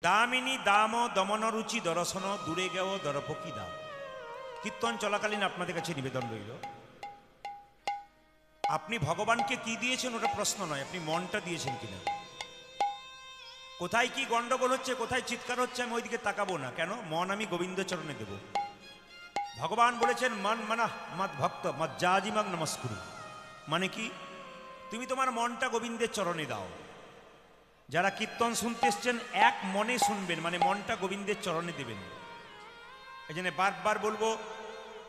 দামিনী দাম দমন রুচি দর্শন দূরে গেও দরপকি দাও। কীর্তন চলাকালীন আপনাদের কাছে নিবেদন রইল, আপনি ভগবানকে কি দিয়েছেন ওটা প্রশ্ন নয়, আপনি মনটা দিয়েছেন কিনা। কোথায় কি গন্ডগোল হচ্ছে, কোথায় চিৎকার হচ্ছে, আমি ওইদিকে তাকাবো না। কেন? মন আমি গোবিন্দ চরণে দেব। ভগবান বলেছেন মন মানা মত ভক্ত মত জাজিমাগ নমস্কুরু। মানে কি? তুমি তোমার মনটা গোবিন্দের চরণে দাও। যারা কীর্তন শুনতে এসছেন এক মনে শুনবেন, মানে মনটা গোবিন্দের চরণে দেবেন। এই জন্য বারবার বলবো,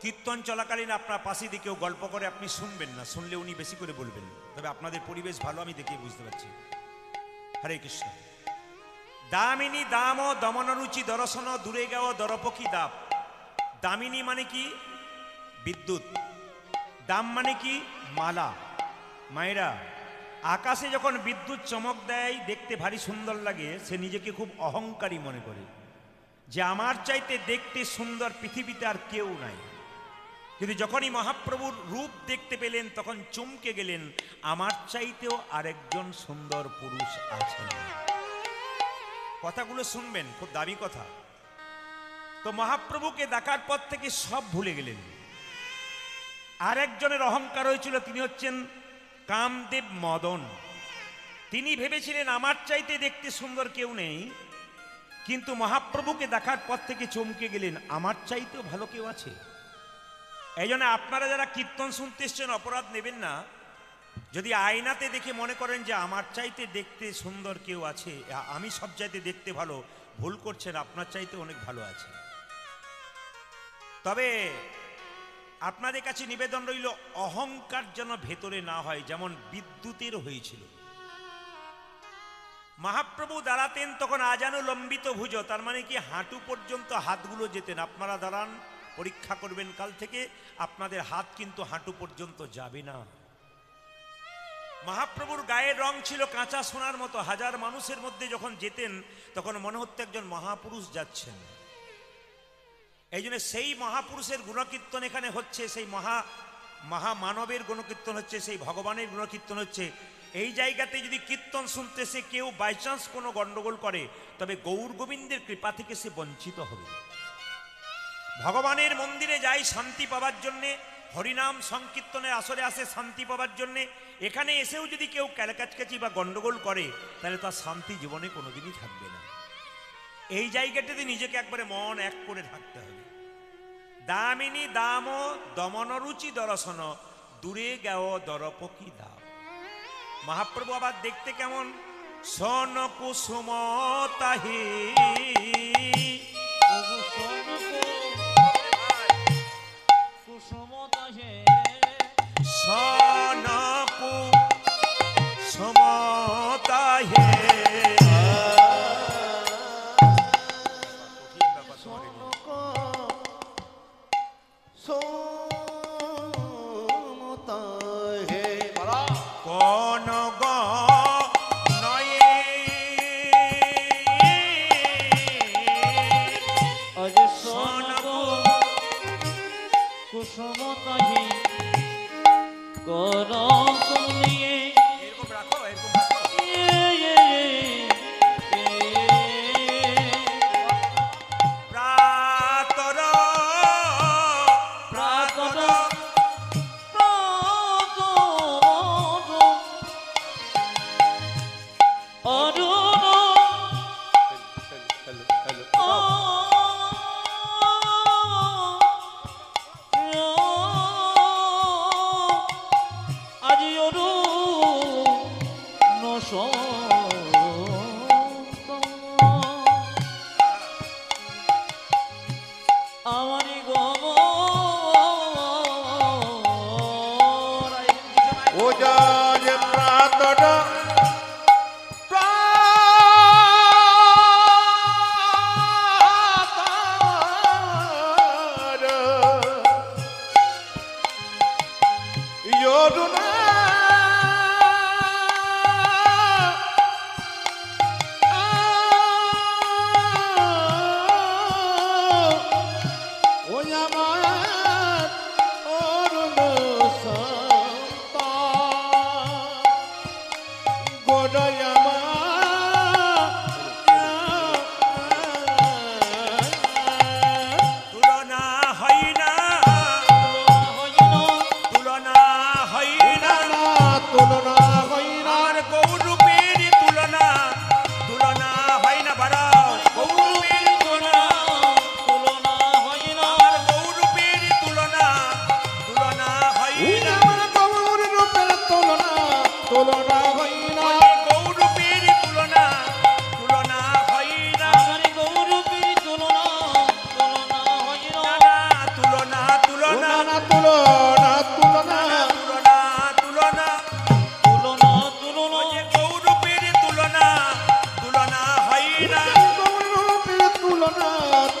কীর্তন চলাকালীন আপনার পাশে দিয়ে কেউ গল্প করে আপনি শুনবেন না, শুনলে উনি বেশি করে বলবেন। তবে আপনাদের পরিবেশ ভালো, আমি দেখে বুঝতে পারছি। হরে কৃষ্ণ। দামিনী দাম দমন রুচি দর্শন দূরে গেও দরপকি দাব। দামিনী মানে কি? বিদ্যুৎ। দাম মানে কি? মালা। মায়েরা, আকাশে যখন বিদ্যুৎ চমক দেয় দেখতে ভারী সুন্দর লাগে, সে নিজেকে খুব অহংকারী মনে করে যে আমার চাইতে দেখতে সুন্দর পৃথিবীতে আর কেউ নাই। কিন্তু যখনই মহাপ্রভুর রূপ দেখতে পেলেন তখন চমকে গেলেন, আমার চাইতেও আরেকজন সুন্দর পুরুষ আছেন। কথাগুলো শুনবেন, খুব দামি কথা। তো মহাপ্রভুকে দেখার পর থেকে সব ভুলে গেলেন। আরেকজনের অহংকার হয়েছিল, তিনি হচ্ছেন কামদেব মদন। তিনি ভেবেছিলেন আমার চাইতে দেখতে সুন্দর কেউ নেই, কিন্তু মহাপ্রভুকে দেখার পর থেকে চমকে গেলেন, আমার চাইতেও ভালো কেউ আছে। এই জন্য আপনারা যারা কীর্তন শুনতে এসছেন অপরাধ নেবেন না। যদি আয়নাতে দেখে মনে করেন যে আমার চাইতে দেখতে সুন্দর কেউ আছে, আমি সব চাইতে দেখতে ভালো, ভুল করছেন, আপনার চাইতে অনেক ভালো আছে। তবে আপনাদের কাছে নিবেদন রইল, অহংকার যেন ভেতরে না হয়, যেমন বিদ্যুতের হয়েছিল। মহাপ্রভু দাঁড়াতেন তখন আজানুলম্বিত ভুজ, তার মানে কি হাঁটু পর্যন্ত হাতগুলো যেতেন। আপনারা দাঁড়ান, পরীক্ষা করবেন কাল থেকে, আপনাদের হাত কিন্তু হাঁটু পর্যন্ত যাবে না। মহাপ্রভুর গায়ের রং ছিল কাঁচা সোনার মতো। হাজার মানুষের মধ্যে যখন যেতেন তখন মনে হতো একজন মহাপুরুষ যাচ্ছেন। এই জন্য সেই মহাপুরুষের গুণকীর্তন এখানে হচ্ছে, সেই মহামানবের গুণকীর্তন হচ্ছে, সেই ভগবানের গুণকীর্তন হচ্ছে। এই জায়গাতে যদি কীর্তন শুনতে সে কেউ বাইচান্স কোনো গন্ডগোল করে, তবে গৌর গোবিন্দের কৃপা থেকে সে বঞ্চিত হবে। ভগবানের মন্দিরে যাই শান্তি পাওয়ার জন্যে, হরিনাম সংকীর্তনের আসরে আসে শান্তি পাওয়ার জন্যে। এখানে এসেও যদি কেউ ক্যালকাচকাচি বা গন্ডগোল করে, তাহলে তার শান্তি জীবনে কোনোদিনই থাকবে না। এই জায়গাটাতে নিজেকে একবারে মন এক করে থাকতে হবে। দামিনী দাম দমন রুচি দর্শন দূরে গেও দরপকি দাও। মহাপ্রভু আবার দেখতে কেমন? সন কুসুম তাহি সন কুসুম তাহি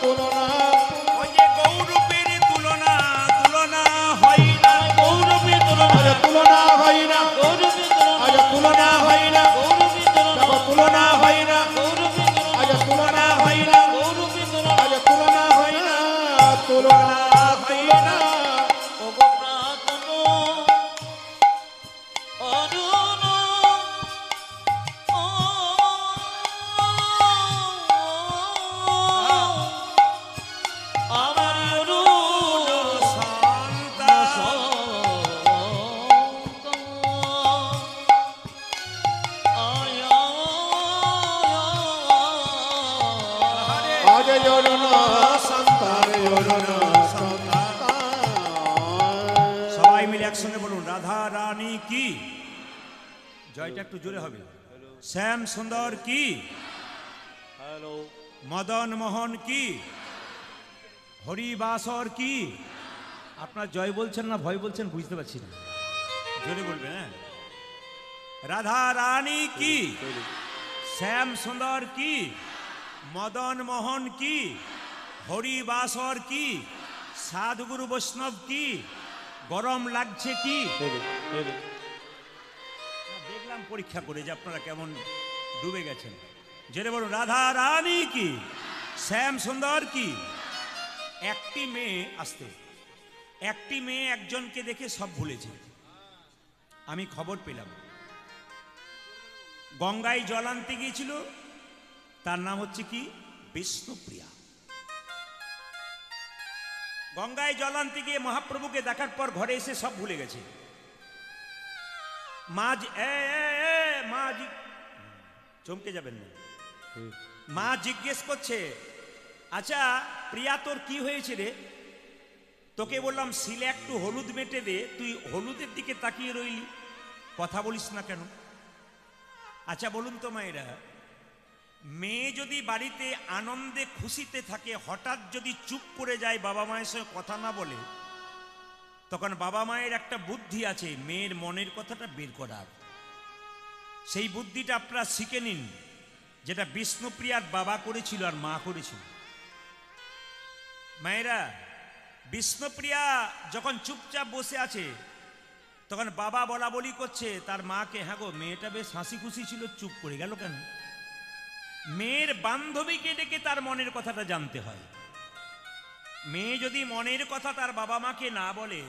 তুলনা ওই যে গৌরূপের তুলনা তুলনা হয় না, গৌরবের তুলনা আজ তুলনা হয় না, গৌরবের আজ তুলনা তুলনা হয় না, গৌরবের তুলনা দেখো তুলনা হয় না, গৌরবের তুলনা আজ তুলনা হয় না, গৌরবের তুলনা আজ তুলনা হয় না, তুলনা হয় না। ওগো প্রাতন অরুণ আমার অরুণ সন্তান আজ অরুণ সন্তান, অরুণ সন্তান। সবাই মিলে একসঙ্গে বলুন, রাধা রানী কি, জয়টা একটু জোরে হবে, শ্যাম সুন্দর কি, হ্যালো মদন মোহন কি, হরিবাসর কি। আপনার জয় বলছেন না ভয় বলছেন বুঝতে পারছি না, জোরে বলবেন। হ্যাঁ, রাধা রানী কি, শ্যাম সুন্দর কি, মদন মোহন কি, হরিবাসর কি, সাধুগুরু বৈষ্ণব কি, গরম লাগছে কি। দেখলাম পরীক্ষা করে যে আপনারা কেমন ডুবে গেছেন। জেনে বলুন, রাধা রানী কি, শ্যাম সুন্দর কি। একটি মেয়ে আসতে, একটি মেয়ে একজনকে দেখে সব ভুলেছে। আমি খবর পেলাম গঙ্গায় জল আনতে গিয়েছিল, তার নাম হচ্ছে কি বিষ্ণুপ্রিয়া। গঙ্গায় জল আনতে গিয়ে মহাপ্রভুকে দেখার পর ঘরে এসে সব ভুলে গেছে। মা চমকে যাবেন না, মা জিজ্ঞেস করছে, আচ্ছা প্রিয়া তোর কি হয়েছে রে? তোকে বললাম শিলে একটু হলুদ মেটে দে, তুই হলুদের দিকে তাকিয়ে রইলি, কথা বলিস না কেন? আচ্ছা বলুন তো মায়েরা, মেয়ে যদি বাড়িতে আনন্দে খুশিতে থাকে, হঠাৎ যদি চুপ করে যায়, বাবা মায়ের সঙ্গে কথা না বলে, তখন বাবা মায়ের একটা বুদ্ধি আছে মেয়ের মনের কথাটা বের করার। সেই বুদ্ধিটা আপনারা শিখে নিন, যেটা বিষ্ণুপ্রিয়ার বাবা করেছিল আর মা করেছিল। মায়েরা, বিষ্ণুপ্রিয়া যখন চুপচাপ বসে আছে, তখন বাবা বলা বলি করছে তার মাকে, হ্যাঁ গো মেয়েটা বেশ হাসি খুশি ছিল, চুপ করে গেল কেন? মেয়ের বান্ধবীকে ডেকে তার মনের কথাটা জানতে হয়। মেয়ে যদি মনের কথা তার বাবা মাকে না বলে,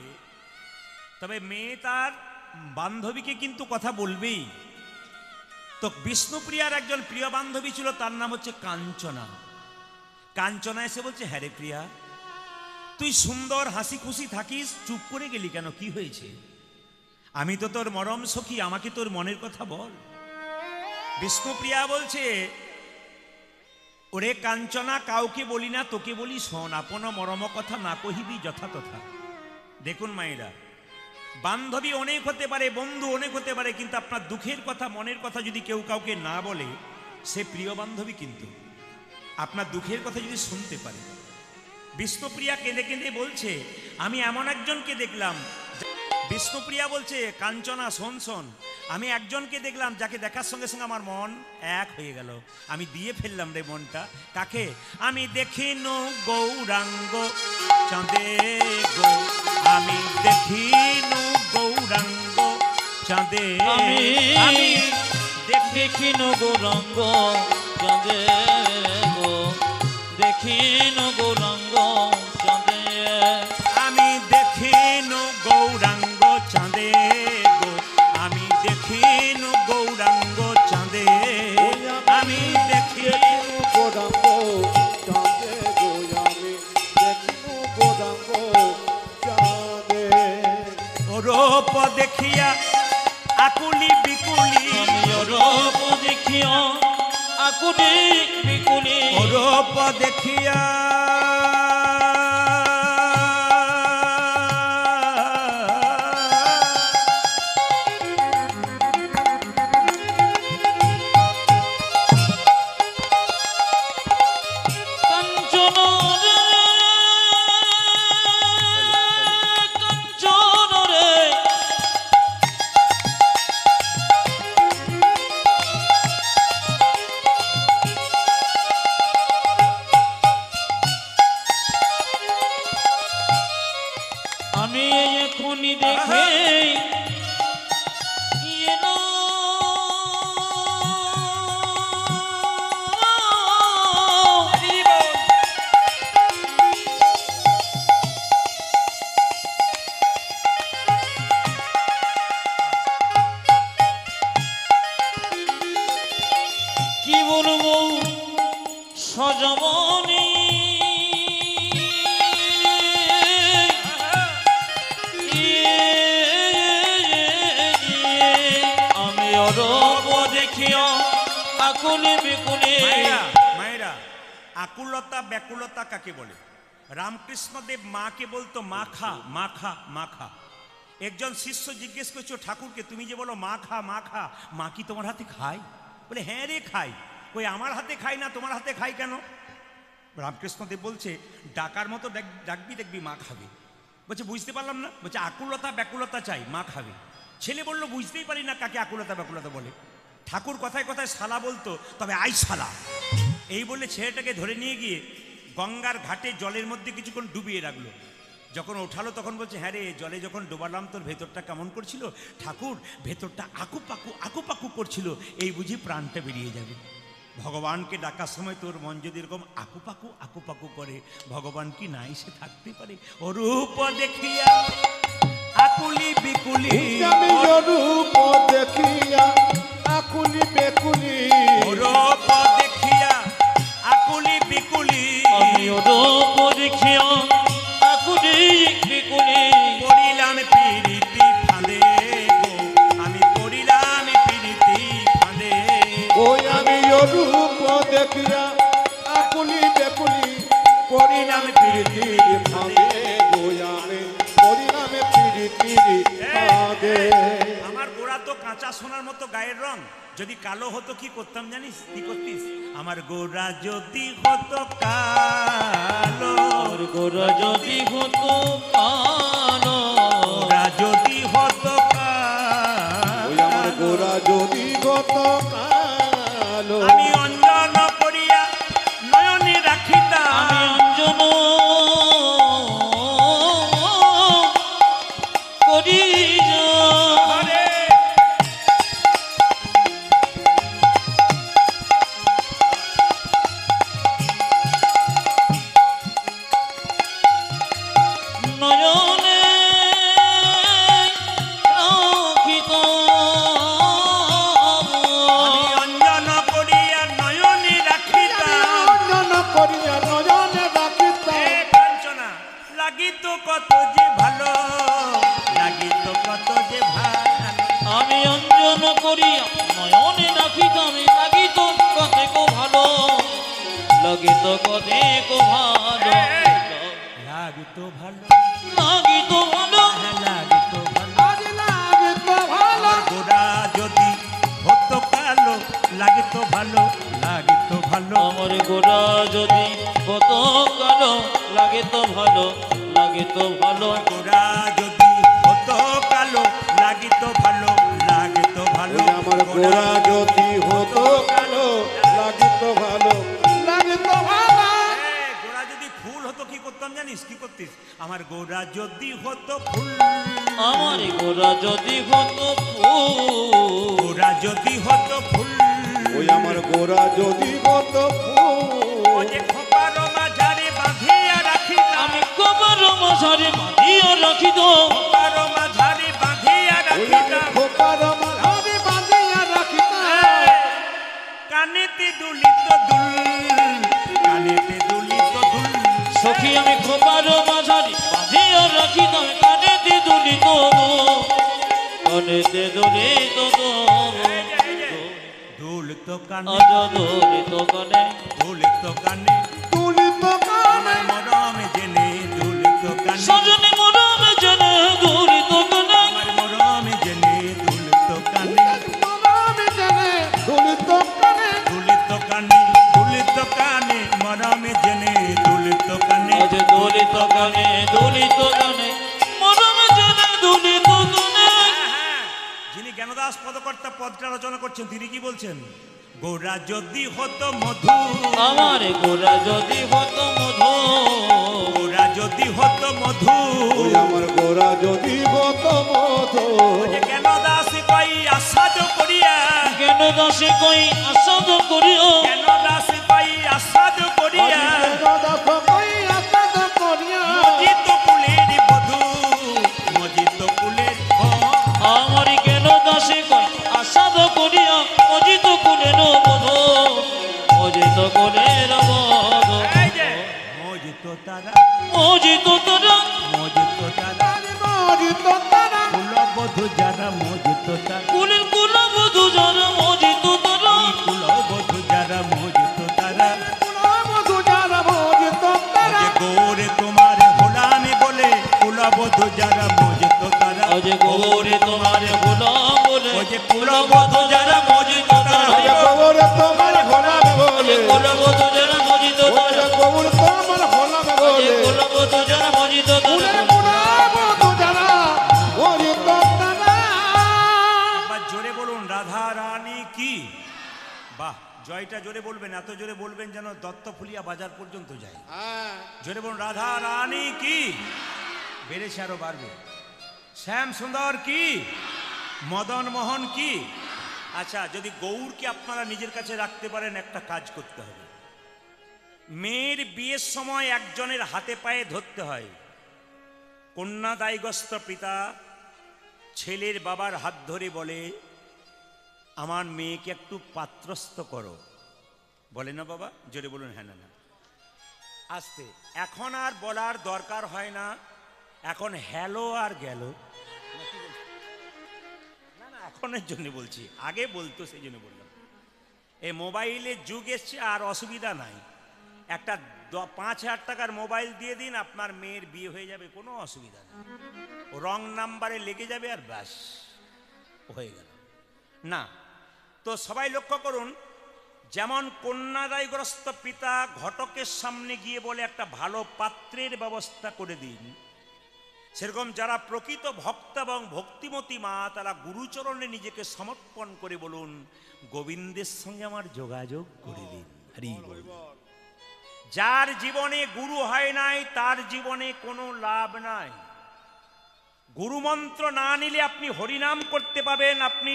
তবে মেয়ে তার বান্ধবীকে কিন্তু কথা বলবেই। তো বিষ্ণুপ্রিয়ার একজন প্রিয় বান্ধবী ছিল, তার নাম হচ্ছে কাঞ্চনা। কাঞ্চনা এসে বলছে, হ্যাঁ রে প্রিয়া, তুই সুন্দর হাসি খুশি থাকিস, চুপ করে গেলি কেন, কি হয়েছে? আমি তো তোর মরম সখী, আমাকে তোর মনের কথা বল। বিষ্ণুপ্রিয়া বলছে, ওরে কাঞ্চনা, কাউকে বলি না, তোকে বলি শোন, আপন মরম কথা না কহিবি যথাতথা। দেখুন মায়েরা, বান্ধবী অনেক হতে পারে, বন্ধু অনেক হতে পারে, কিন্তু আপনার দুঃখের কথা, মনের কথা যদি কেউ কাউকে না বলে, সে প্রিয় বান্ধবী কিন্তু আপনার দুঃখের কথা যদি শুনতে পারে। বিষ্ণুপ্রিয়া কেঁদে কেঁদে বলছে, আমি এমন একজনকে দেখলাম। বিষ্ণুপ্রিয়া বলছে, কাঞ্চনা শোন শোন, আমি একজনকে দেখলাম যাকে দেখার সঙ্গে সঙ্গে আমার মন এক হয়ে গেল, আমি দিয়ে ফেললাম রে মনটা। কাকে? আমি দেখিনু গৌরাঙ্গ চাঁদে গো, আমি দেখিনু গৌরাঙ্গ চাঁদে, আমি দেখিনু গৌরাঙ্গ চাঁদে গো, দেখিনু গৌরাঙ্গ চাঁদে, আমি দেখিনু গৌরাঙ্গ চাঁদে গো, আমি দেখিনু গৌরাঙ্গ চাঁদে, আমি দেখিনু গৌরাঙ্গ চাঁদে গো, আমি দেখিনু গৌরাঙ্গ চাঁদে। রূপ দেখিয়া আকুলি বিকুলি, আমি রূপ দেখিয়া আকুলি বিকুলি, রূপ দেখিয়া কাঞ্চন রে, কাঞ্চন রে, সজমনি আমি অরূপ দেখিয়া আকুলি বিকুলি। মায়েরা, আকুলতা ব্যাকুলতা কাকে বলে? রামকৃষ্ণদেব মাকে বলতো মা খা মা খা মা খা। একজন শিষ্য জিজ্ঞেস করছো ঠাকুরকে, তুমি যে বলো মা খা মা খা, মা কি তোমার হাতে খায়? বলে হ্যাঁ রে খাই। ওই আমার হাতে খাই না, তোমার হাতে খাই কেন? রামকৃষ্ণদেব বলছে ডাকার মতো ডাকবি, দেখবি মা খাবে। বলছে বুঝতে পারলাম না। বলছে আকুলতা ব্যাকুলতা চাই, মা খাবে। ছেলে বললো বুঝতেই পারি না কাকে আকুলতা ব্যাকুলতা বলে। ঠাকুর কথায় কথায় শালা বলতো, তবে আই শালা এই বলে ছেলেটাকে ধরে নিয়ে গিয়ে গঙ্গার ঘাটে জলের মধ্যে কিছুক্ষণ ডুবিয়ে রাখলো। যখন ওঠালো তখন বলছে হ্যাঁ রে, জলে যখন ডোবালাম তোর ভেতরটা কেমন করছিল? ঠাকুর, ভেতরটা আকুপাকু করছিল, এই বুঝি প্রাণটা বেরিয়ে যাবে। ভগবানকে ডাকার সময় তোর মন যদি এরকম আকুপাকু করে, ভগবান কি না এসে থাকতে পারে? অরূপ দেখিয়া আকুলি বিকুলি, আমি রূপ দেখিয়া আকুলি বেকুলি, অরূপ দেখিয়া আকুলি বিকুলি, আমি অরূপ দেখিয়া আকুলি বিকুলি। পড়িলাম পিরিতি ফাঁদে গো, আমি পড়িলাম পিরিতি ফাঁদে। ওই আমি রূপ দেখিয়া আকুলি বেকুলি, পরিণাম প্রীতির ফাঁদে ওই আমি পরিণাম প্রীতির ফাঁদে। আমার গোড়া তো কাঁচা সোনার মতো গায়ের রং, যদি কালো হতো কি করতাম জানিস? কি করতিস? আমার গোড়া যদি হতো কালো, আমার গোরা যদি হতো কালো, গোড়া যদি হতো ওই আমার কালো, গোরা যদি গত কালো, আমি অঞ্জন করিয়া নয়নে রাখিতাম। আমি অঞ্জন করি হরে নয়নে রাখিত। আমি অঞ্জন করিয়া নয়নে রাখিতাম। অঞ্জন করিয়া নয়নে রাখিতাম। এ কাঞ্চনা, লাগিত কত যে ভালো, লাগিত কত যে ভালো। আমি অঞ্জন করিয়া নয়নে রাখিতাম, লাগিত কতেক ভালো, লাগিত কতেক ভালো, লাগিত ভালো, লাগিত ভালো। হ্যাঁ লাগিত ভালো। আজ লাগিত ভালো, গোড়া যদি হতো কালো, লাগিত ভালো, লাগিত ভালো। আমার গোরা যদি কত কালো, লাগে তো ভালো, লাগে তো ভালো। গোড়া যদি হতো কালো, লাগিত ভালো, লাগিত ভালো। ওই আমার গোরা যদি হতো কালো, লাগিত ভালো, লাগিত ভালো। গোড়া যদি ফুল হতো কি করতাম জানিস? কি করতিস? আমার গোড়া যদি হতো ফুল, আমার গোরা যদি হতো ফুল, গোড়া যদি হতো ফুল, ওই আমার গোরা যদি হতো ও ফুল, যে খোপার মাঝারে বাঁধিয়া রাখিতাম। আমি কবর মশারে বাঁধিয়া রাখিত। খোপার মাঝারে বাঁধিয়া ওই আমি রাখিতাম। খোপার মাঝারে বাঁধিয়া রাখিতাম। কানেতে দুলিত দুল, কানেতে দুলিত দুল। সখী আমি খোপার মাঝারে বাঁধিয়া রাখিতাম, কানেতে দুলিত কানেতে দুলিত দুল তো কানে, আজ দুলিত কানে, দুল তো কানে, তুলিত কানে, আমার মরমে জেনে দুল তো কানে, সজনে মরমে জেনে দুলিত কানে, আমার মরমে জেনে দুল তো কানে, মরমে জেনে তুলিত কানে, দুলিত কানে, দুলিত কানে, মরমে জেনে দুলিত কানে। আজ দুলিত কানে, দুলিত কানে, মরমে জেনে দুলিত কানে। হ্যাঁ, যিনি জ্ঞানদাস পদকর্তা পদটা রচনা করছেন তিনি কি বলছেন? গোরা যদি হতো মধু, আমার গোরা যদি হতো মধু, গোরা যদি হতো মধু, ওই আমার গোরা যদি হতো মধু, জ্ঞানদাস কই আসাদ করিয়া, কেন দাসে কই আসাদ করিও, জ্ঞানদাস কই আসাদ করিয়া, দাস কই আসাদ করিয়া, মজিত কুলের বধূ, মজিত কুলের আমার কেন দাসে কই আসাদ করিয়া, অজিত কুলের বধূ, অজিত কুলের প্রেমের বধ এই যে মোজিত তারা মোজিত তারা মোজিত তারা মোজিত তারা কুলবধূ যারা মোজিত তারা কুলের কুলবধূ যারা মোজিত তারা কুলবধূ যারা মোজিত তারা কুলবধূ যারা মোজিত তারা যে গৌরে তোমার গোলামি বলে কুলবধূ যারা মোজিত তারা আজ গৌরে তোমার গোলাম বলে ওই যে কুলবধূ যারা মোজিত তারা গৌর তোমার গোলাম বলে কুলবধূ যারা মোজিত তারা গৌর তোমার গোলাম বলে কুলবধূ যারা মোজিত তারা কুলবধূ যারা মোজিত তারা একবার জোরে বলুন রাধা রানী কি বাহ জয়টা জোরে বলবেন এত জোরে বলবেন যেন দত্তফুলিয়া বাজার পর্যন্ত যায় জোরে বলুন রাধা রানী কি বেড়েছে আরো বাড়বে শ্যাম সুন্দর কি মদন মোহন কি আচ্ছা যদি গৌরকে আপনারা নিজের কাছে রাখতে পারেন একটা কাজ করতে হবে মেয়ের বিয়ের সময় একজনের হাতে পায়ে ধরতে হয় কন্যাদায়গ্রস্ত পিতা ছেলের বাবার হাত ধরে বলে আমার মেয়েকে একটু পাত্রস্থ করো বলে না বাবা জোরে বলুন হ্যাঁ না আস্তে এখন আর বলার দরকার হয় না এখন হ্যালো আর গেল না না এখনের জন্য বলছি আগে বলতো সেই জন্য বললাম এই মোবাইলের যুগ এসছে আর অসুবিধা নাই একটা 5,000 টাকার মোবাইল দিয়ে দিন আপনার মেয়ের বিয়ে হয়ে যাবে কোনো অসুবিধা নেই রং নাম্বারে লেগে যাবে আর ব্যাস হয়ে গেল না তো সবাই লক্ষ্য করুন যেমন কন্যাদায়গ্রস্ত পিতা ঘটকের সামনে গিয়ে বলে একটা ভালো পাত্রের ব্যবস্থা করে দিন সেরকম যারা প্রকৃত ভক্ত এবং ভক্তিমতী মা তারা গুরুচরণে নিজেকে সমর্পণ করে বলুন গোবিন্দের সঙ্গে আমার যোগাযোগ করে দিন হরি বল যার জীবনে গুরু হয় নাই তার জীবনে কোনো লাভ নাই গুরুমন্ত্র না নিলে আপনি হরিনাম করতে পাবেন আপনি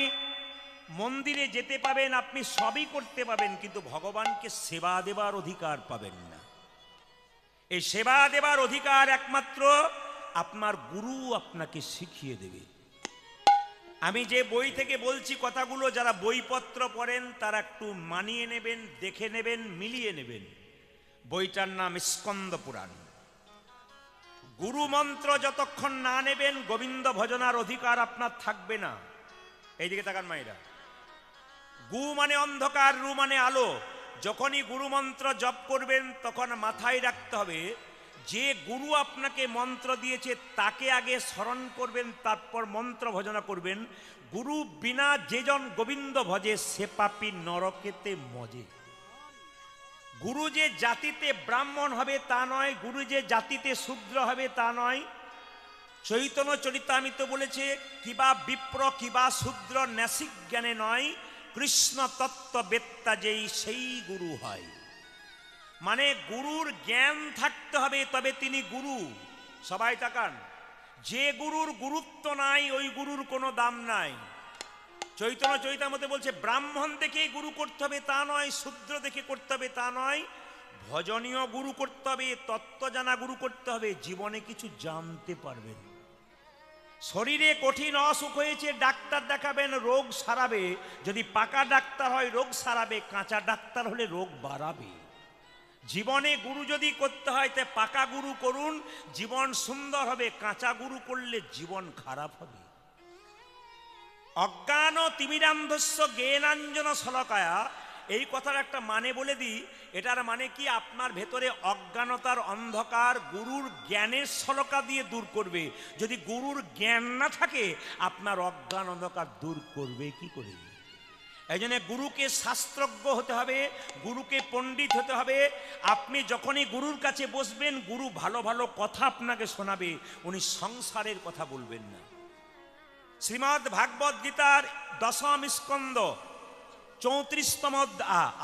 মন্দিরে যেতে পাবেন আপনি সবই করতে পাবেন কিন্তু ভগবানকে সেবা দেবার অধিকার পাবেন না এই সেবা দেবার অধিকার একমাত্র আপনার গুরু আপনাকে শিখিয়ে দেবে আমি যে বই থেকে বলছি কথাগুলো যারা বইপত্র পড়েন তারা একটু মানিয়ে নেবেন দেখে নেবেন মিলিয়ে নেবেন বইটার নাম স্কন্দ পুরাণ গুরু মন্ত্র যতক্ষণ না নেবেন গোবিন্দ ভজনার অধিকার আপনার থাকবে না এইদিকে তাকান মায়েরা গু মানে অন্ধকার রু মানে আলো যখনই গুরু মন্ত্র জপ করবেন তখন মাথায় রাখতে হবে যে গুরু আপনাকে মন্ত্র দিয়েছে তাকে আগে স্মরণ করবেন তারপর মন্ত্র ভজনা করবেন গুরু বিনা যেজন গোবিন্দ ভজে সে পাপী নরকেতে মজে গুরু যে জাতিতে ব্রাহ্মণ হবে তা নয় গুরু যে জাতিতে শূদ্র হবে তা নয় চৈতন্য চরিতামৃত বলেছে কিবা বিপ্র কিবা শূদ্র ন্যাসিক জ্ঞানে নয় কৃষ্ণ তত্ত্ববেত্তা যেই সেই গুরু হয় মানে গুরুর জ্ঞান থাকতে হবে তবে তিনি গুরু সবাই তাকান যে গুরুর গুরুত্ব নাই ওই গুরুর কোনো দাম নাই চৈতন্য চরিতামৃতে বলছে ব্রাহ্মণ দেখেই গুরু করতে হবে তা নয় শূদ্র দেখে করতে হবে তা নয় ভজনীয় গুরু করতে হবে তত্ত্ব জানা গুরু করতে হবে জীবনে কিছু জানতে পারবেন শরীরে কঠিন অসুখ হয়েছে ডাক্তার দেখাবেন রোগ সারাবে যদি পাকা ডাক্তার হয় রোগ সারাবে কাঁচা ডাক্তার হলে রোগ বাড়াবে জীবনে গুরু যদি করতে হয় তে পাকা গুরু করুন জীবন সুন্দর হবে কাঁচা গুরু করলে জীবন খারাপ হবে অজ্ঞান তিমিরান্ধস্য জ্ঞানাঞ্জন শলাকায়া এই কথার একটা মানে বলে দিই এটার মানে কি আপনার ভেতরে অজ্ঞানতার অন্ধকার গুরুর জ্ঞানের শলাকা দিয়ে দূর করবে যদি গুরুর জ্ঞান না থাকে আপনার অজ্ঞান অন্ধকার দূর করবে কি করে এই জন্য গুরুকে শাস্ত্রজ্ঞ হতে হবে গুরুকে পণ্ডিত হতে হবে আপনি যখনই গুরুর কাছে বসবেন গুরু ভালো ভালো কথা আপনাকে শোনাবে উনি সংসারের কথা বলবেন না শ্রীমদ্ ভাগবত গীতার 10ম স্কন্দ 34তম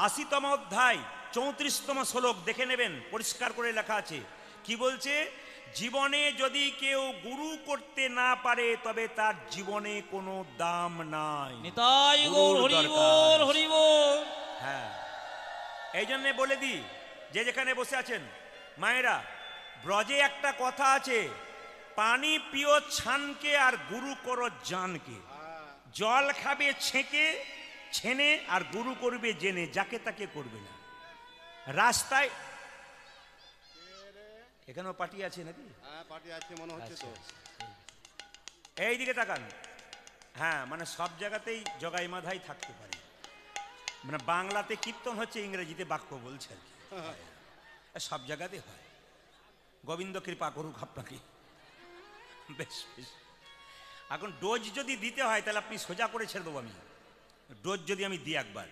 80তম অধ্যায় 34তম শ্লোক দেখে নেবেন পরিষ্কার করে লেখা আছে কি বলছে জীবনে যদি কেউ গুরু করতে না পারে তবে তার জীবনে কোনো দাম নাই নিতাই গৌর হরি বল হরি বল হ্যাঁ এই জন্য বলে দিই যে যেখানে বসে আছেন মায়েরা ব্রজে একটা কথা আছে পানি পিও ছানকে আর গুরু করো জানকে জল খাবে ছেঁকে ছেনে আর গুরু করবে জেনে যাকে তাকে করবে না রাস্তায় এখানেও পার্টি আছে নাকি? হ্যাঁ পার্টি আছে মনে হচ্ছে তো। এই দিকে তাকান। হ্যাঁ, মানে সব জায়গাতেই জগাই মাধাই থাকতে পারে, মানে বাংলাতে কীর্তন হচ্ছে, ইংরেজিতে বাক্য বলছে আর কি, সব জায়গাতে হয়। গোবিন্দ কৃপা করুক আপনাকে। বেশ বেশ। এখন ডোজ যদি দিতে হয় তাহলে আপনি সোজা করে ছেড়ে দেবো আমি, ডোজ যদি আমি দিই একবার,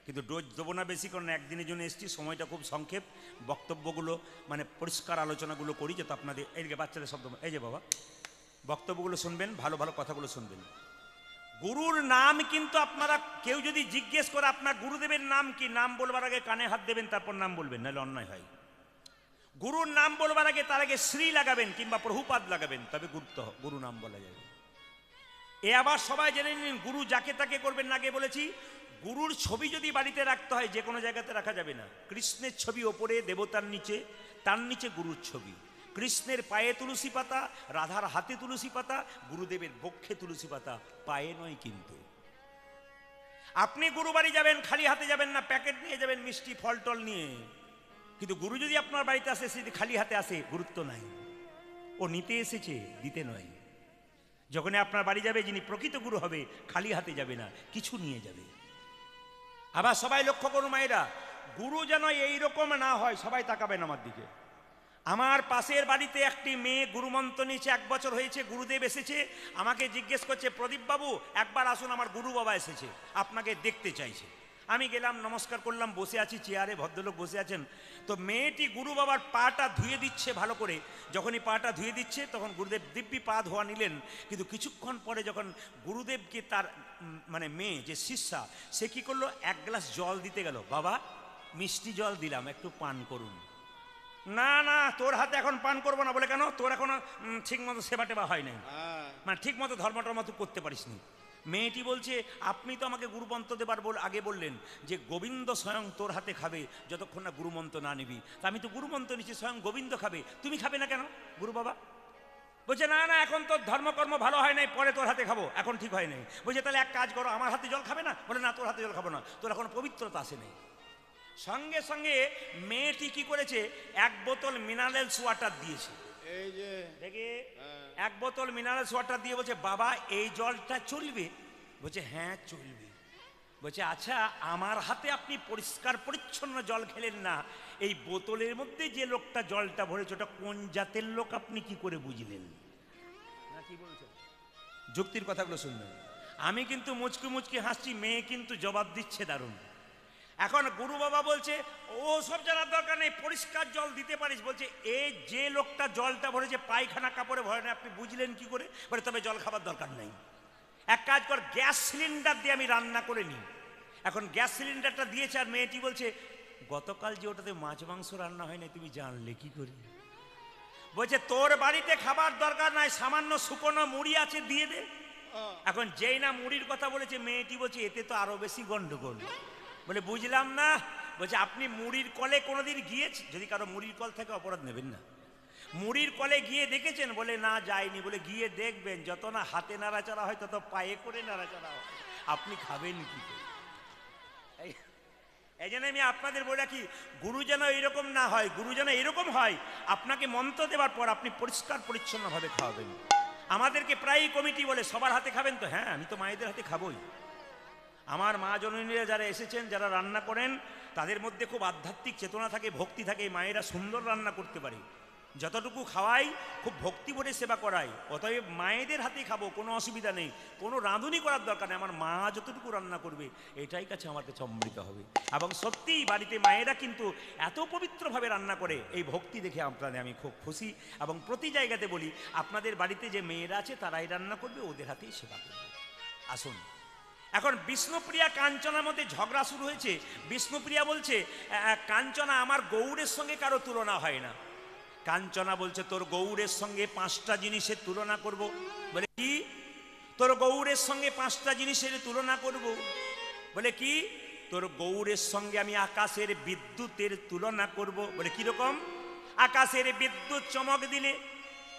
কিন্তু ডোজ দেবো না বেশি, কারণ একদিনের জন্য এসেছি, সময়টা খুব সংক্ষেপ, বক্তব্যগুলো মানে পরিষ্কার আলোচনাগুলো করি যাতে আপনাদের এইদিকে বাচ্চাদের শব্দ, এই যে বাবা বক্তব্যগুলো শুনবেন, ভালো ভালো কথাগুলো শুনবেন। গুরুর নাম কিন্তু আপনারা কেউ যদি জিজ্ঞেস করে আপনার গুরুদেবের নাম কি, নাম বলবার আগে কানে হাত দেবেন, তারপর নাম বলবেন, নাহলে অন্যায় হয়। গুরুর নাম বলবার আগে তার আগে শ্রী লাগাবেন কিংবা প্রভুপাদ লাগাবেন, তবে গুরু নাম বলা যাবে। এ আবার সবাই জেনে নিন, গুরু যাকে তাকে করবেন না। আগে বলেছি গুরুর ছবি যদি বাড়িতে রাখতে হয় যে কোনো জায়গাতে রাখা যাবে না। কৃষ্ণের ছবি ওপরে, দেবতার নিচে, তার নিচে গুরুর ছবি। কৃষ্ণের পায়ে তুলসী পাতা, রাধার হাতে তুলসী পাতা, গুরুদেবের বক্ষে তুলসী পাতা, পায়ে নয় কিন্তু। আপনি গুরু বাড়ি যাবেন, খালি হাতে যাবেন না, প্যাকেট নিয়ে যাবেন মিষ্টি ফল টল নিয়ে, কিন্তু গুরু যদি আপনার বাড়িতে আসে, সে যদি খালি হাতে আসে, গুরুত্ব নাই। ও নিতে এসেছে, দিতে নয়। যখন আপনার বাড়ি যাবে, যিনি প্রকৃত গুরু হবে, খালি হাতে যাবে না, কিছু নিয়ে যাবে। আবার সবাই লক্ষ্য করুন মায়েরা, গুরু যেন এইরকম না হয়, সবাই তাকাবেন আমার দিকে। আমার পাশের বাড়িতে একটি মেয়ে গুরুমন্ত্র নিয়েছে, 1 বছর হয়েছে, গুরুদেব এসেছে, আমাকে জিজ্ঞেস করছে, প্রদীপ বাবু একবার আসুন, আমার গুরু বাবা এসেছে, আপনাকে দেখতে চাইছে। আমি গেলাম, নমস্কার করলাম, বসে আছি চেয়ারে, ভদ্রলোক বসে আছেন। তো মেয়েটি গুরু বাবার পাটা ধুয়ে দিচ্ছে ভালো করে। যখনই পাটা ধুয়ে দিচ্ছে, তখন গুরুদেব দিব্যি পা ধোয়া নিলেন, কিন্তু কিছুক্ষণ পরে যখন গুরুদেবকে তার মানে মেয়ে যে শিষ্যা, সে কি করলো, 1 গ্লাস জল দিতে গেল। বাবা মিষ্টি জল দিলাম, একটু পান করুন। না না, তোর হাতে এখন পান করবো না। বলে কেন? তোর এখনো ঠিক মতো সেবা টেবা হয় নাই, মানে ঠিক মতো ধর্মটর্ম তুই করতে পারিস নি। মেয়েটি বলছে, আপনি তো আমাকে গুরুমন্ত্র দেবার আগে বললেন যে গোবিন্দ স্বয়ং তোর হাতে খাবে যতক্ষণ না গুরুমন্ত্র না নিবি। তা আমি তো গুরুমন্ত্র নিচ্ছি, স্বয়ং গোবিন্দ খাবে, তুমি খাবে না কেন গুরু বাবা? বলছে না না, এখন তোর ধর্মকর্ম ভালো হয় নাই, পরে তোর হাতে খাবো, এখন ঠিক হয় নাই। বলছে তাহলে এক কাজ করো, আমার হাতে জল খাবে না? বলে না, তোর হাতে জল খাবো না, তোর এখন পবিত্রতা আসে নাই। সঙ্গে সঙ্গে মেয়েটি কি করেছে, 1 বোতল মিনারেলস ওয়াটার দিয়েছে। এই যে দেখে 1 বোতল মিনারেলস ওয়াটার দিয়ে বলছে, বাবা এই জলটা চলবে? বলছে হ্যাঁ চলবে। বলছে আচ্ছা, আমার হাতে আপনি পরিষ্কার পরিচ্ছন্ন জল খেলেন না, এই বোতলের মধ্যে যে লোকটা জলটা ভরেছে ওটা কোন জাতের লোক আপনি কি করে বুঝলেন? না কি বলছেন? যুক্তির কথাগুলো শুনবেন। আমি কিন্তু মুচকি মুচকি হাসছি, মেয়ে কিন্তু জবাব দিচ্ছে দারুণ। এখন গুরু বাবা বলছে, ও সব জানার দরকার নেই, পরিষ্কার জল দিতে পারিস। বলছে এই যে লোকটা জলটা ভরেছে পায়খানা কাপড়ে ভরে না, আপনি বুঝলেন কি করে? বলে তবে জল খাবার দরকার নেই, এক কাজ কর, গ্যাস সিলিন্ডার দিয়ে আমি রান্না করে নিই। এখন গ্যাস সিলিন্ডারটা দিয়েছে, আর মেয়েটি বলছে, গতকাল যে ওটাতে মাছ মাংস রান্না হয় না, তুমি জানলে কি করে? বলছে তোর বাড়িতে খাবার দরকার নাই, সামান্য শুকনো মুড়ি আছে, দিয়ে দে। এখন যেই না মুড়ির কথা বলেছে, মেয়েটি বলছে এতে তো আরো বেশি গন্ডগোল। বলে বুঝলাম না। বলছে আপনি মুড়ির কলে কোনোদিন গিয়েছেন? যদি কারো মুড়ির কল থেকে অপরাধ নেবেন না। মুড়ির কলে গিয়ে দেখেছেন? বলে না যায়নি। বলে গিয়ে দেখবেন, যত না হাতে নাড়াচাড়া হয় তত পায়ে করে নাড়াচাড়া হয়, আপনি খাবেন কি করে? এই জন্য আমি আপনাদের বলে রাখি, গুরু যেন এইরকম না হয়, গুরু যেন এরকম হয়, আপনাকে মন্ত্র দেওয়ার পর আপনি পরিষ্কার পরিচ্ছন্নভাবে খাওয়াবেন। আমাদেরকে প্রায়ই কমিটি বলে সবার হাতে খাবেন তো? হ্যাঁ, আমি তো মায়েদের হাতে খাবই। আমার মা জননীরা যারা এসেছেন, যারা রান্না করেন, তাদের মধ্যে খুব আধ্যাত্মিক চেতনা থাকে, ভক্তি থাকে। মায়েরা সুন্দর রান্না করতে পারে, যতটুকু খাওয়াই খুব ভক্তি ভরে সেবা করাই। অতএব মায়েদের হাতেই খাবো, কোনো অসুবিধা নেই, কোনো রাঁধুনি করার দরকার নেই। আমার মা যতটুকু রান্না করবে এটাই কাছে আমার কাছে অমৃত হবে। এবং সত্যিই বাড়িতে মায়েরা কিন্তু এত পবিত্রভাবে রান্না করে, এই ভক্তি দেখে আপনাদের আমি খুব খুশি। এবং প্রতি জায়গাতে বলি, আপনাদের বাড়িতে যে মেয়েরা আছে তারাই রান্না করবে, ওদের হাতেই সেবা করবে। আসুন, এখন বিষ্ণুপ্রিয়া কাঞ্চনার মধ্যে ঝগড়া শুরু হয়েছে। বিষ্ণুপ্রিয়া বলছে, কাঞ্চনা আমার গৌড়ের সঙ্গে কারো তুলনা হয় না। কাঞ্চনা বলছে, তোর গৌড়ের সঙ্গে 5টা জিনিসের তুলনা করব। বলে কি? তোর গৌড়ের সঙ্গে 5টা জিনিসের তুলনা করব। বলে কি? তোর গৌড়ের সঙ্গে আমি আকাশের বিদ্যুতের তুলনা করব। বলে কি রকম? আকাশের বিদ্যুৎ চমক দিলে,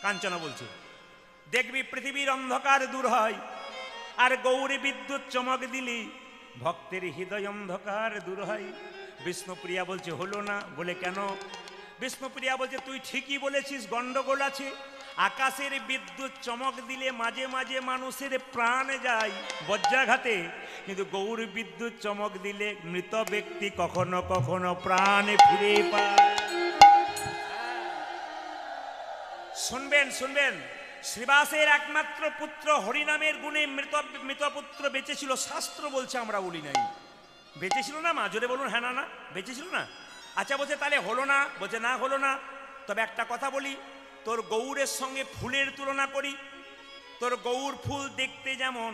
কাঞ্চনা বলছে, দেখবি পৃথিবীর অন্ধকার দূর হয়, আর গৌরে বিদ্যুৎ চমক দিলে ভক্তের হৃদয় অন্ধকার দূর হয়। বিষ্ণুপ্রিয়া বলছে হলো না। বলে কেন? বিষ্ণুপ্রিয়া বলছে তুই ঠিকই বলেছিস, গন্ডগোল আছে। আকাশের বিদ্যুৎ চমক দিলে মাঝে মাঝে মানুষের প্রাণ যায় বজ্রাঘাতে, কিন্তু গৌর বিদ্যুৎ চমক দিলে মৃত ব্যক্তি কখনো কখনো প্রাণ ফিরে পায়। শুনবেন শুনবেন, শ্রীবাসের একমাত্র পুত্র হরিনামের গুণে মৃত পুত্র বেঁচেছিল, শাস্ত্র বলছে, আমরা বলি নাই। বেঁচেছিল না মা? জোরে বলুন হ্যাঁ না না, বেঁচেছিল না? আচ্ছা বলছে তাহলে হলো না? বলছে না হলো না। তবে একটা কথা বলি, তোর গৌরের সঙ্গে ফুলের তুলনা করি। তোর গৌর ফুল দেখতে যেমন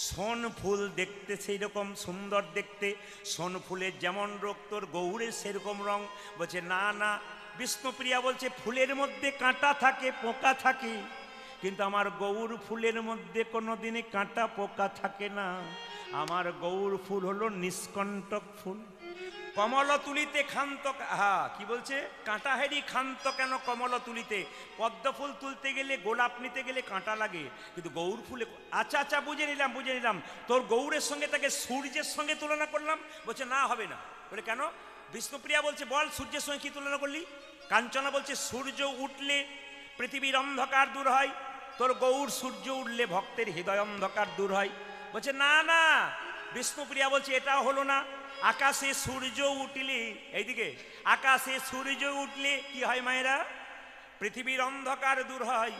সোন ফুল দেখতে সেই রকম সুন্দর দেখতে, সোন ফুলের যেমন রোগ তোর গৌরের সেরকম রং। বলছে না না, বিষ্ণুপ্রিয়া বলছে ফুলের মধ্যে কাঁটা থাকে, পোকা থাকে, কিন্তু আমার গৌর ফুলের মধ্যে কোনো দিনই কাঁটা পোকা থাকে না। আমার গৌর ফুল হলো নিষ্কণ্টক ফুল। কমল তুলিতে ক্ষান্ত, হ্যাঁ কি বলছে, কাঁটা হেরি ক্ষান্ত কেন কমল তুলিতে। পদ্ম ফুল তুলতে গেলে, গোলাপ নিতে গেলে কাঁটা লাগে, কিন্তু গৌর ফুলে। আচ্ছা আচ্ছা বুঝে নিলাম বুঝে নিলাম, তোর গৌরের সঙ্গে তাকে সূর্যের সঙ্গে তুলনা করলাম। বলছে না হবে না। বলে কেন? বিষ্ণুপ্রিয়া বলছে বল সূর্যের সঙ্গে কি তুলনা করলি? কাঞ্চনা বলছে সূর্য উঠলে পৃথিবীর অন্ধকার দূর হয়, তোর গৌর সূর্য উঠলে ভক্তের হৃদয় অন্ধকার দূর হয়। বলছে না না, বিষ্ণুপ্রিয়া বলছে এটাও হলো না। আকাশে সূর্য উঠলে, এইদিকে আকাশে সূর্য উঠলে কি হয় মায়েরা? পৃথিবীর অন্ধকার দূর হয়,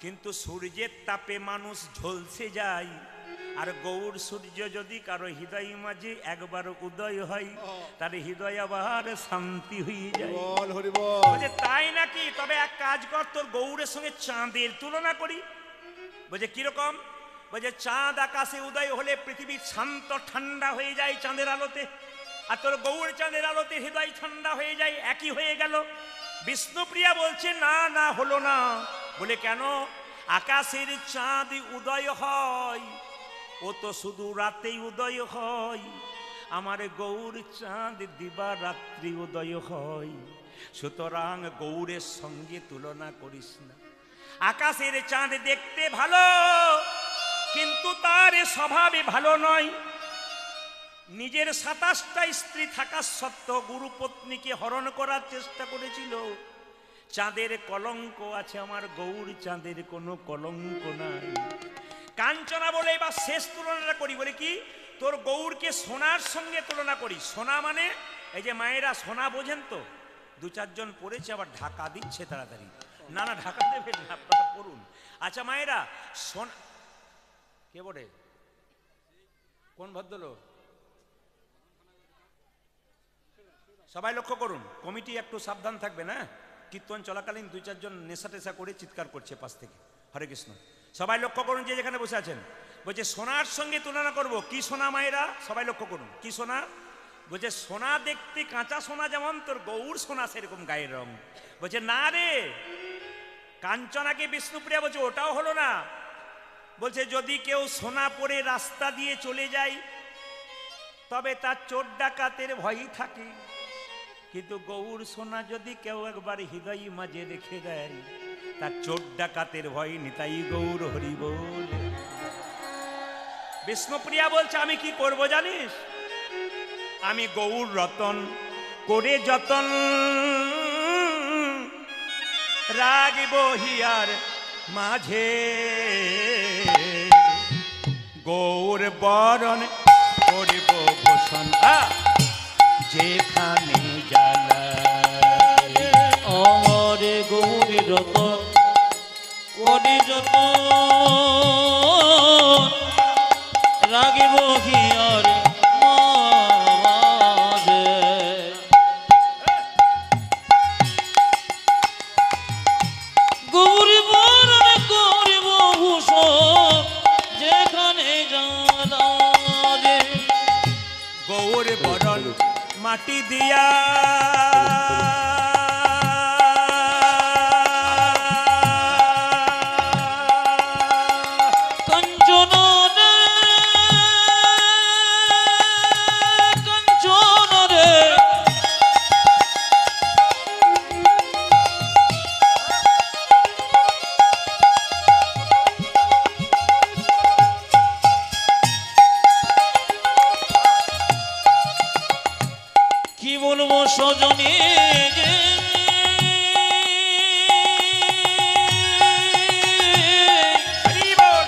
কিন্তু সূর্যের তাপে মানুষ ঝলসে যায়। আর গৌর সূর্য যদি কারো হৃদয় মাঝে একবার উদয় হয়, তার হৃদয় আবার শান্তি হয়ে যায়। বল হরি বল। বলছে তাই নাকি? তবে এক কাজ কর, তোর গৌরের সঙ্গে চাঁদের তুলনা করি। বলছে কিরকম? বলছে চাঁদ আকাশে উদয় হলে পৃথিবী শান্ত ঠান্ডা হয়ে যায় চাঁদের আলোতে, আর তোর গৌর চাঁদের আলোতে হৃদয় ঠান্ডা হয়ে যায়, একই হয়ে গেল। বিষ্ণুপ্রিয়া বলছে না না হলো না। বলে কেন? আকাশের চাঁদ উদয় হয়, ও তো শুধু রাতেই উদয় হয়। আমার গৌর চাঁদ দিবা রাত্রি উদয় হয়, সুতরাং গৌরের সঙ্গে তুলনা করিস না। আকাশের চাঁদ দেখতে ভালো, কিন্তু তার স্বভাবে ভালো নয়। নিজের 27টা স্ত্রী থাকা সত্ত্বেও গুরু পত্নীকে হরণ করার চেষ্টা করেছিল। চাঁদের কলঙ্ক আছে, আমার গৌর চাঁদের কোনো কলঙ্ক নাই। কাঞ্চনা বলে এবার শেষ তুলনাটা করি। বলে কি? তোর গৌরকে সোনার সঙ্গে তুলনা করি। সোনা মানে এই যে মায়েরা সোনা বোঝেন তো, 2-4 জন পড়েছে, আবার ঢাকা দিচ্ছে তাড়াতাড়ি। না না ঢাকা দেবেন না, আপনারা পড়ুন। আচ্ছা মায়েরা, সোনা কে বলে? কোন ভদ্রলোক? সবাই লক্ষ্য করুন, কমিটি একটু সাবধান থাকবে না। কীর্তন চলাকালীন 2-4 জন নেশা টেশা করে চিৎকার করছে পাশ থেকে। হরে কৃষ্ণ। সবাই লক্ষ্য করুন যে যেখানে বসে আছেন। বলছে সোনার সঙ্গে তুলনা করব। কি সোনা মায়েরা? সবাই লক্ষ্য করুন, কি সোনা? বলছে সোনা দেখতে কাঁচা সোনা যেমন, তোর গৌর সোনা সেরকম গায়ের রং। বলছে না রে, কাঞ্চনাকে বিষ্ণুপ্রিয়া বলছে ওটাও হলো না। বলছে যদি কেউ সোনা পরে রাস্তা দিয়ে চলে যায়, তবে তার চোর ডাকাতের ভয়ই থাকে, কিন্তু গৌর সোনা যদি কেউ একবার হৃদয় মাঝে রেখে দেয়, তার চোর ডাকাতের ভয় নিতাই গৌর হরি বল। বিষ্ণুপ্রিয়া বলছে আমি কি করব জানিস? আমি গৌর রতন করে যতন রাগিব হিয়ার মাঝে, গৌর বরণ করিব ভূষণ যেখানে জ্বালা। আমার গৌর রতন করে যতন রাগিব হিয়ার মাঝে, গৌর বরণ করিব ভূষণ যেখানে জ্বালা। গৌর বরণ মাটি দিয়া নিজে হরি বল।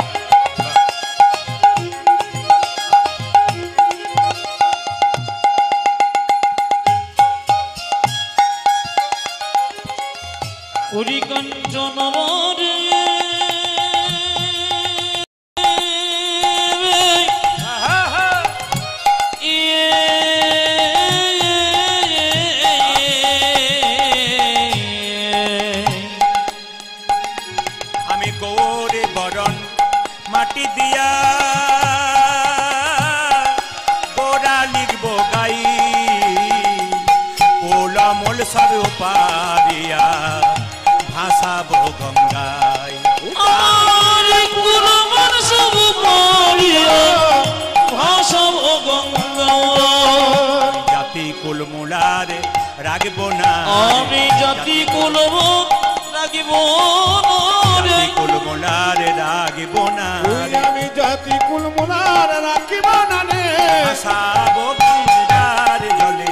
হরি কাঞ্চন মরে হা হা। আমি গৌরে বরণ মাটি দিয়া গোড়া লিখব গাই ওলামল সবে পারিয়া ভাসাবো গঙ্গায়। আমার কুলমান সব পড়িয়া ভাষাব গঙ্গা জাতি কুলমুলার রাখবো না আমি জাতি কুলব রাখিব রে জাতি কুলমুলার রাখবো না ওই আমি জাতি কুলমুলার রাখিব না রে ভাসাবো গঙ্গার জলে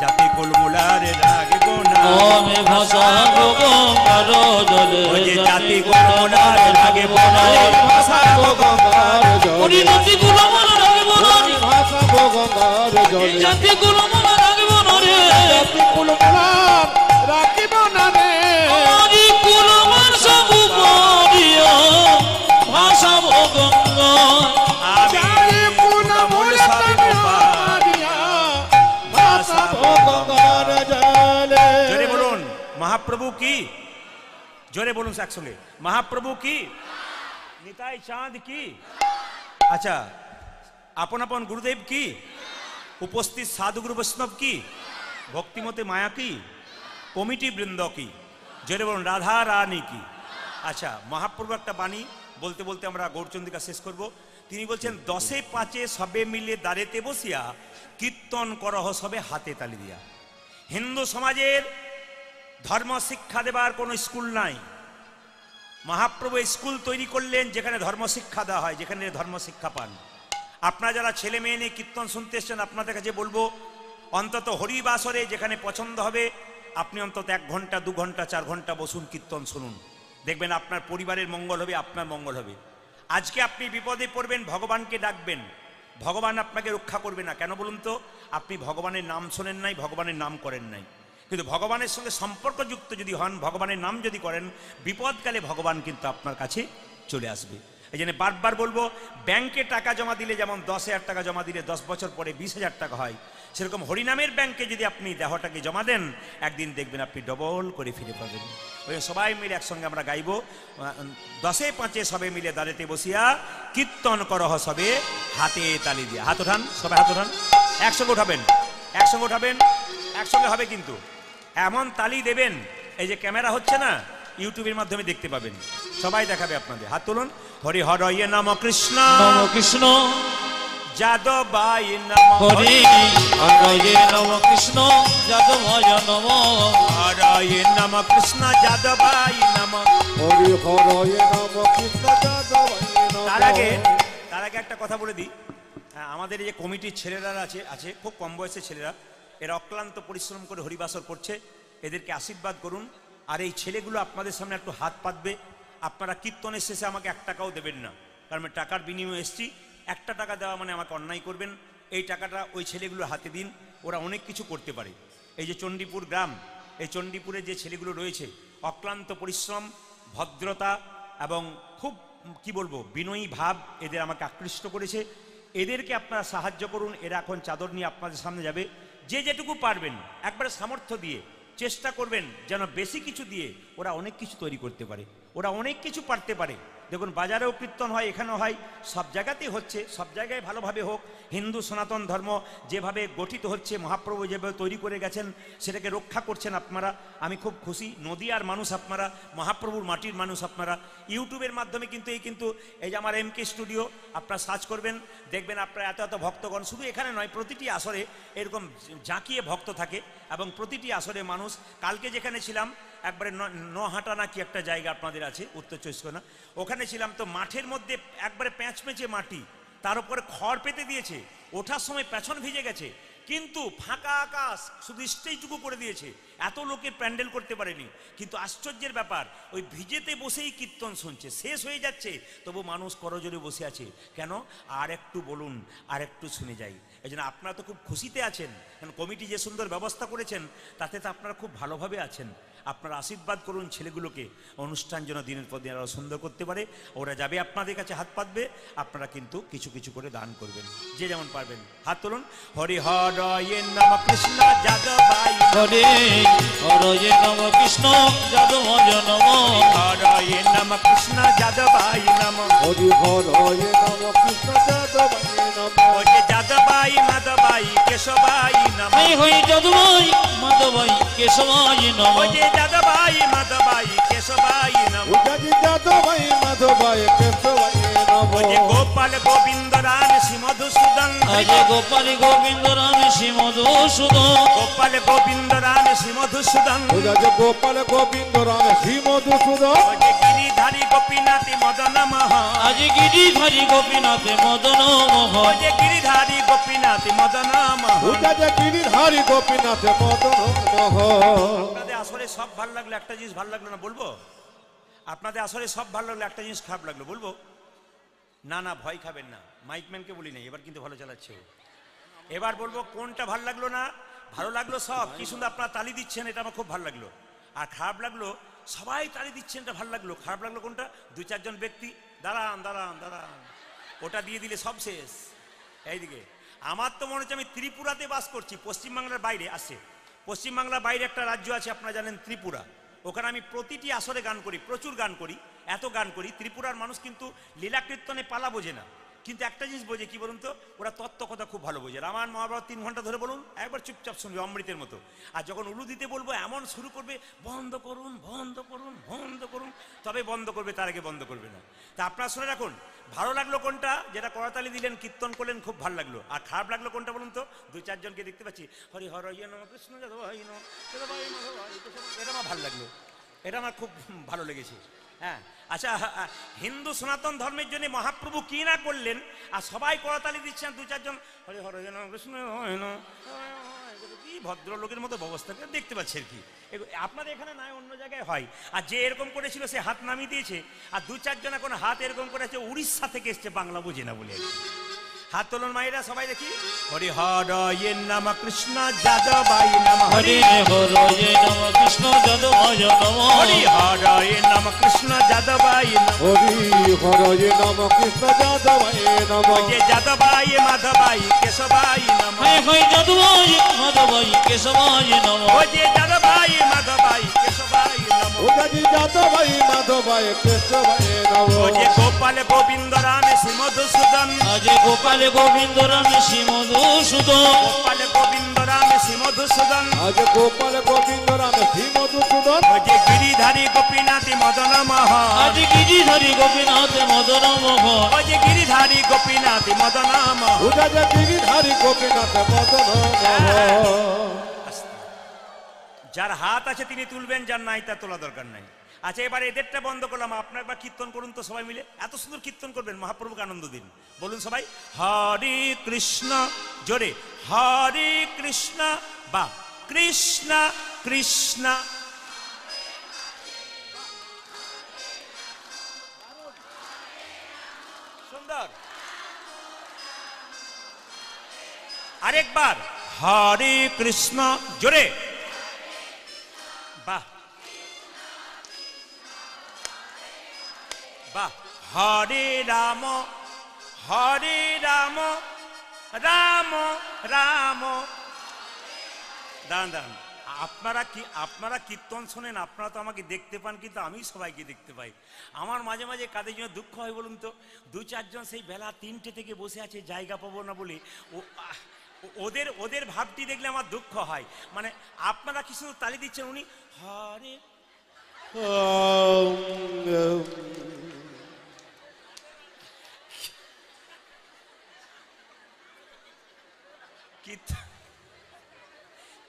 জাতি কুলমুলার রাখবো না আমি ভাষাব গঙ্গার জলে ওই যে জাতি কুলমুলার রাখবো না ভাসাবো গঙ্গার ওরে জলে জাতি কুলমান রাখিব না রে ভাসাবো গঙ্গার জলে জাতি কুলমান রাখিব না রে জাতি কুলমুলার রাখিব না রে আমি কুলমান সব পড়িয়া ভাষাব গঙ্গা জাতি কুলমুল সবে পারিয়া ভাসাবো গঙ্গার জলে জোরে বলুন মহাপ্রভু কি, জোরে বলুন একসঙ্গে মহাপ্রভু কি, নিতাই চাঁদ কি, আচ্ছা আপন আপন গুরুদেব কি, উপস্থিত সাধুগুরু বৈষ্ণব কি, ভক্তিমতে মায়া কি, কমিটি বৃন্দ কি, জোরে বলুন রাধা রানী কি। আচ্ছা মহাপ্রভু একটা বাণী বলতে বলতে আমরা গৌরচন্দ্রিকা শেষ করব। তিনি বলছেন 10-5 সবে মিলে দাঁড়েতে বসিয়া কীর্তন করহ সবে হাতে তালি দিয়া। হিন্দু সমাজের ধর্ম শিক্ষা দেবার কোনো স্কুল নাই। মহাপ্রভু স্কুল তৈরি করলেন যেখানে ধর্ম শিক্ষা দেওয়া হয়, যেখানে ধর্ম শিক্ষা পান। আপনারা যারা ছেলে মেয়ে নিয়ে কীর্তন শুনতে এসছেন আপনাদের কাছে বলবো অন্তত হরিবাসরে যেখানে পছন্দ হবে আপনি অন্তত 1 ঘন্টা 2 ঘন্টা 4 ঘন্টা বসুন, কীর্তন শুনুন, দেখবেন আপনার পরিবারের মঙ্গল হবে, আপনার মঙ্গল হবে। আজকে আপনি বিপদে পড়বেন, ভগবানকে ডাকবেন, ভগবান আপনাকে রক্ষা করবে না। কেন বলুন তো? আপনি ভগবানের নাম শোনেন নাই, ভগবানের নাম করেন নাই। কিন্তু ভগবানের সঙ্গে সম্পর্কযুক্ত যদি হন, ভগবানের নাম যদি করেন, বিপদকালে ভগবান কিন্তু আপনার কাছে চলে আসবে। এই জন্য বারবার বলবো, ব্যাংকে টাকা জমা দিলে যেমন 10,000 টাকা জমা দিলে 10 বছর পরে 20,000 টাকা হয়, সেরকম হরিনামের ব্যাংকে যদি আপনি দেহটাকে জমা দেন একদিন দেখবেন আপনি ডবল করে ফিরে পাবেন। ওই সবাই মিলে একসঙ্গে আমরা গাইবো 10-5 সবে মিলে দাঁড়াতে বসিয়া কীর্তন করহ সবে হাতে তালি দিয়া। হাত ওঠান, সবাই হাত ওঠান, একসঙ্গে উঠাবেন, একসঙ্গে উঠাবেন, একসঙ্গে হবে কিন্তু এমন তালি দেবেন এই যে ক্যামেরা হচ্ছে না, ইউটিউবের মাধ্যমে দেখতে পাবেন, সবাই দেখাবে আপনাদের। হাত তুলুন। হরি হরয়ে নম কৃষ্ণ নম কৃষ্ণ যাদবাই নম হরি হরে নম কৃষ্ণ যাদবায় নম হরয়ে নম কৃষ্ণ যাদবাই নম। হরি হরয়ে নম কৃষ্ণ যাদবায় নম। তার আগে একটা কথা বলে দিই, আমাদের এই যে কমিটির ছেলেরা আছে খুব কম বয়সের ছেলেরা, এরা অক্লান্ত পরিশ্রম করে হরিবাসর করছে, এদেরকে আশীর্বাদ করুন। আর এই ছেলেগুলো আপনাদের সামনে একটু হাত পাতবে। আপনারা কীর্তনের শেষে আমাকে 1 টাকাও দেবেন না, কারণ আমি টাকার বিনিময়ে এসেছি। 1 টাকা দেওয়া মানে আমাকে অন্যায় করবেন। এই টাকাটা ওই ছেলেগুলোর হাতে দিন, ওরা অনেক কিছু করতে পারে। এই যে চণ্ডীপুর গ্রাম, এই চণ্ডীপুরে যে ছেলেগুলো রয়েছে অক্লান্ত পরিশ্রম, ভদ্রতা এবং খুব কি বলবো বিনয়ী ভাব এদের আমাকে আকৃষ্ট করেছে। এদেরকে আপনারা সাহায্য করুন। এরা এখন চাদর নিয়ে আপনাদের সামনে যাবে। যে যেটুকু পারবেন একবারে সামর্থ্য দিয়ে চেষ্টা করবেন যেন বেশি কিছু দিয়ে ওরা অনেক কিছু তৈরি করতে পারে, ওরা অনেক কিছু পারতে পারে। দেখুন বাজারেও কীর্তন হয়, এখানেও হয়, সব জায়গাতেই হচ্ছে, সব জায়গায় ভালোভাবে হোক। হিন্দু সনাতন ধর্ম যেভাবে গঠিত হচ্ছে, মহাপ্রভু যেভাবে তৈরি করে গেছেন সেটাকে রক্ষা করছেন আপনারা, আমি খুব খুশি। নদিয়ার মানুষ আপনারা, মহাপ্রভুর মাটির মানুষ আপনারা। ইউটিউবের মাধ্যমে কিন্তু এই যে আমার MK স্টুডিও আপনারা সার্চ করবেন, দেখবেন আপনারা এত এত ভক্তগণ, শুধু এখানে নয় প্রতিটি আসরে এরকম জাঁকিয়ে ভক্ত থাকে এবং প্রতিটি আসরে মানুষ। কালকে যেখানে ছিলাম একবারে নহাটা না কি একটা জায়গা আপনাদের আছে উত্তর 24 পরগনা, ওখানে ছিলাম তো মাঠের মধ্যে একবারে প্যাঁচমেচে মাটি, তার উপরে খড় পেতে দিয়েছে, ওঠার সময় পেছন ভিজে গেছে, কিন্তু ফাঁকা আকাশ শুধু স্টেজটুকু করে দিয়েছে, এত লোকে প্যান্ডেল করতে পারেনি। কিন্তু আশ্চর্যের ব্যাপার, ওই ভিজেতে বসেই কীর্তন শুনছে, শেষ হয়ে যাচ্ছে তবু মানুষ করজোরে বসে আছে। কেন? আর একটু বলুন, আর একটু শুনে যাই। এই জন্য আপনারা তো খুব খুশিতে আছেন, কারণ কমিটি যে সুন্দর ব্যবস্থা করেছেন তাতে তো আপনারা খুব ভালোভাবে আছেন। আপনারা আশীর্বাদ করুন ছেলেগুলোকে, অনুষ্ঠান যেন দিনের পর দিন আরো সুন্দর করতে পারে। ওরা যাবে আপনাদের কাছে হাত পাতবে, আপনারা কিন্তু কিছু কিছু করে দান করবেন, যে যেমন পারবেন। হাত তুলুন। হরি হরয়ে নম কৃষ্ণ যাদবায় হরে হরয়ে নম কৃষ্ণ যাদবায় নম হরয়ে নম কৃষ্ণ যাদবায় নম হরি হরয়ে নম কৃষ্ণ যাদবায় নম ওরে যাদবাই মাধবাই কেশবাই নম হই হই যাদবাই মাধবাই কেশবায় নম ওরে যাদবাই মাধবাই কেশবাই নম উজাজি যাদবায় মাধবায় কেশবায় নম ওরে গোপাল গোবিন্দ রাম শ্রী মধুসূদন আজ গোপাল গোবিন্দ রাম শ্রী মধুসূদন গোপাল গোবিন্দ রাম শ্রী মধুসূদন উজাজি গোপাল গোবিন্দ রাম শ্রী মধুসূদন ওরে গিরিধারী গোপীনাথ মদন মোহন আজ গিরিধারী গোপীনাথ মদন মোহন ওরে গিরিধারী গোপীনাথ মদন মোহন উজাজি গিরিধারী গোপীনাথ মদন মোহন। আপনাদের আসলে সব ভালো লাগলো, একটা জিনিস ভালো লাগলো না বলবো? আপনাদের আসলে সব ভালো লাগলো, একটা জিনিস খারাপ লাগলো বলবো? না না, ভয় খাবেন না, মাইকম্যানকে বলি নাই, এবার কিন্তু ভালো চালাচ্ছে ও। এবার বলবো কোনটা ভালো লাগলো না। ভালো লাগলো সব, কি সুন্দর আপনারা তালি দিচ্ছেন, এটা আমার খুব ভালো লাগলো। আর খারাপ লাগলো, সবাই তালি দিচ্ছেন, এটা ভালো লাগলো। খারাপ লাগলো কোনটা? দু চারজন ব্যক্তি দাঁড়ান দাঁড়ান দাঁড়ান, ওটা দিয়ে দিলে সব শেষ। এইদিকে আমার তো মনে হচ্ছে আমি ত্রিপুরাতে বাস করছি, পশ্চিমবাংলার বাইরে আসছে। পশ্চিমবাংলার বাইরে একটা রাজ্য আছে আপনারা জানেন, ত্রিপুরা। ওখানে আমি প্রতিটি আসরে গান করি, প্রচুর গান করি, এত গান করি। ত্রিপুরার মানুষ কিন্তু লীলা কীর্তনে পালা বোঝে না, কিন্তু একটা জিনিস বোঝে, কি বলুন তো? ওরা তত্ত্ব কথা খুব ভালো বোঝে। রামায়ণ মহাভারত 3 ঘন্টা ধরে বলুন, একবার চুপচাপ শুনবে অমৃতের মতো। আর যখন উলু দিতে বলবো এমন শুরু করবে, বন্ধ করুন বন্ধ করুন বন্ধ করুন, তবে বন্ধ করবে, তার আগে বন্ধ করবে না। তা আপনারা শুনে রাখুন, ভালো লাগলো কোনটা? যেটা করতালি দিলেন, কীর্তন করলেন, খুব ভালো লাগলো। আর খারাপ লাগলো কোনটা বলুন তো? দু চারজনকে দেখতে পাচ্ছি হরি হরয়ে নম কৃষ্ণ যাদবায় নম যাদবায় মাধবায় কেশবায়, এটা আমার ভালো লাগলো, এটা আমার খুব ভালো লেগেছে। হ্যাঁ আচ্ছা, হিন্দু সনাতন ধর্মের জন্য মহাপ্রভু কি না করলেন, আর সবাই করতালি দিচ্ছেন দু চারজন হরি হরয়ে নম কৃষ্ণ যাদবায় নম। কি ভদ্রলোকের মতো ব্যবস্থা দেখতে পাচ্ছেন কি? আপনাদের এখানে নয়, অন্য জায়গায় হয়। আর যে এরকম করেছিল সে হাত নামিয়ে দিয়েছে, আর দু চারজন এখন হাত এরকম করেছে, উড়িষ্যা থেকে এসছে, বাংলা বোঝে না বলে। হাত তোলন মায়েরা সবাই দেখি। হরি হরয়ে নম কৃষ্ণ যাদবায় নম হরে হরয়ে নম কৃষ্ণ যাদবায় নম হরি হরয়ে নম কৃষ্ণ যাদবায় নম হরি হরয়ে নম কৃষ্ণ যাদবায় নম ওরে যাদবায় মাধবায় কেশবায় নম হই হই যাদবাই মাধবাই কেশবায় নম ওরে যাদবায় মাধবায় কেশবায় নম উজাজি যাদবায় মাধবায় কেশবায় নম ওরে গোপাল গোবিন্দ রাম শ্রী মধুসূদন আজ গোপাল গোবিন্দ রাম শ্রী মধুসূদন গোপাল গোবিন্দ রাম শ্রী মধুসূদন আজ গোপাল গোবিন্দ রাম শ্রী মধুসূদন ওরে গিরিধারী গোপীনাথ মদন মোহন আজ গিরিধারী গোপীনাথ মদন মোহন ওরে গিরিধারী গোপীনাথ মদন মোহন উজাজি গিরিধারী গোপীনাথ মদন মোহন। যার হাত আছে তিনি তুলবেন, যার নাই তার তোলা দরকার নাই। আচ্ছা, এবার এদেরটা বন্ধ করলাম, আপনার একবার কীর্তন করুন তো সবাই মিলে, এত সুন্দর কীর্তন করবেন, মহাপ্রভুকে আনন্দ দিন। বলুন সবাই হরে কৃষ্ণ, জোরে হরে কৃষ্ণ, বা কৃষ্ণ কৃষ্ণ। সুন্দর, আরেকবার হরে কৃষ্ণ, জোরে, বাহ বাহ। হরে রাম রাম রাম। দাঁড়ান দাঁড়ান, আপনারা কীর্তন শোনেন, আপনারা তো আমাকে দেখতে পান, কিন্তু আমি সবাইকে দেখতে পাই। আমার মাঝে মাঝে কাদের জন্য দুঃখ হয় বলুন তো? দু চারজন সেই বেলা 3টে থেকে বসে আছে, জায়গা পাবো না বলে। ওদের ভাবটি দেখলে আমার দুঃখ হয়। মানে আপনারা কি শুধু তালি দিচ্ছেন, উনি হরে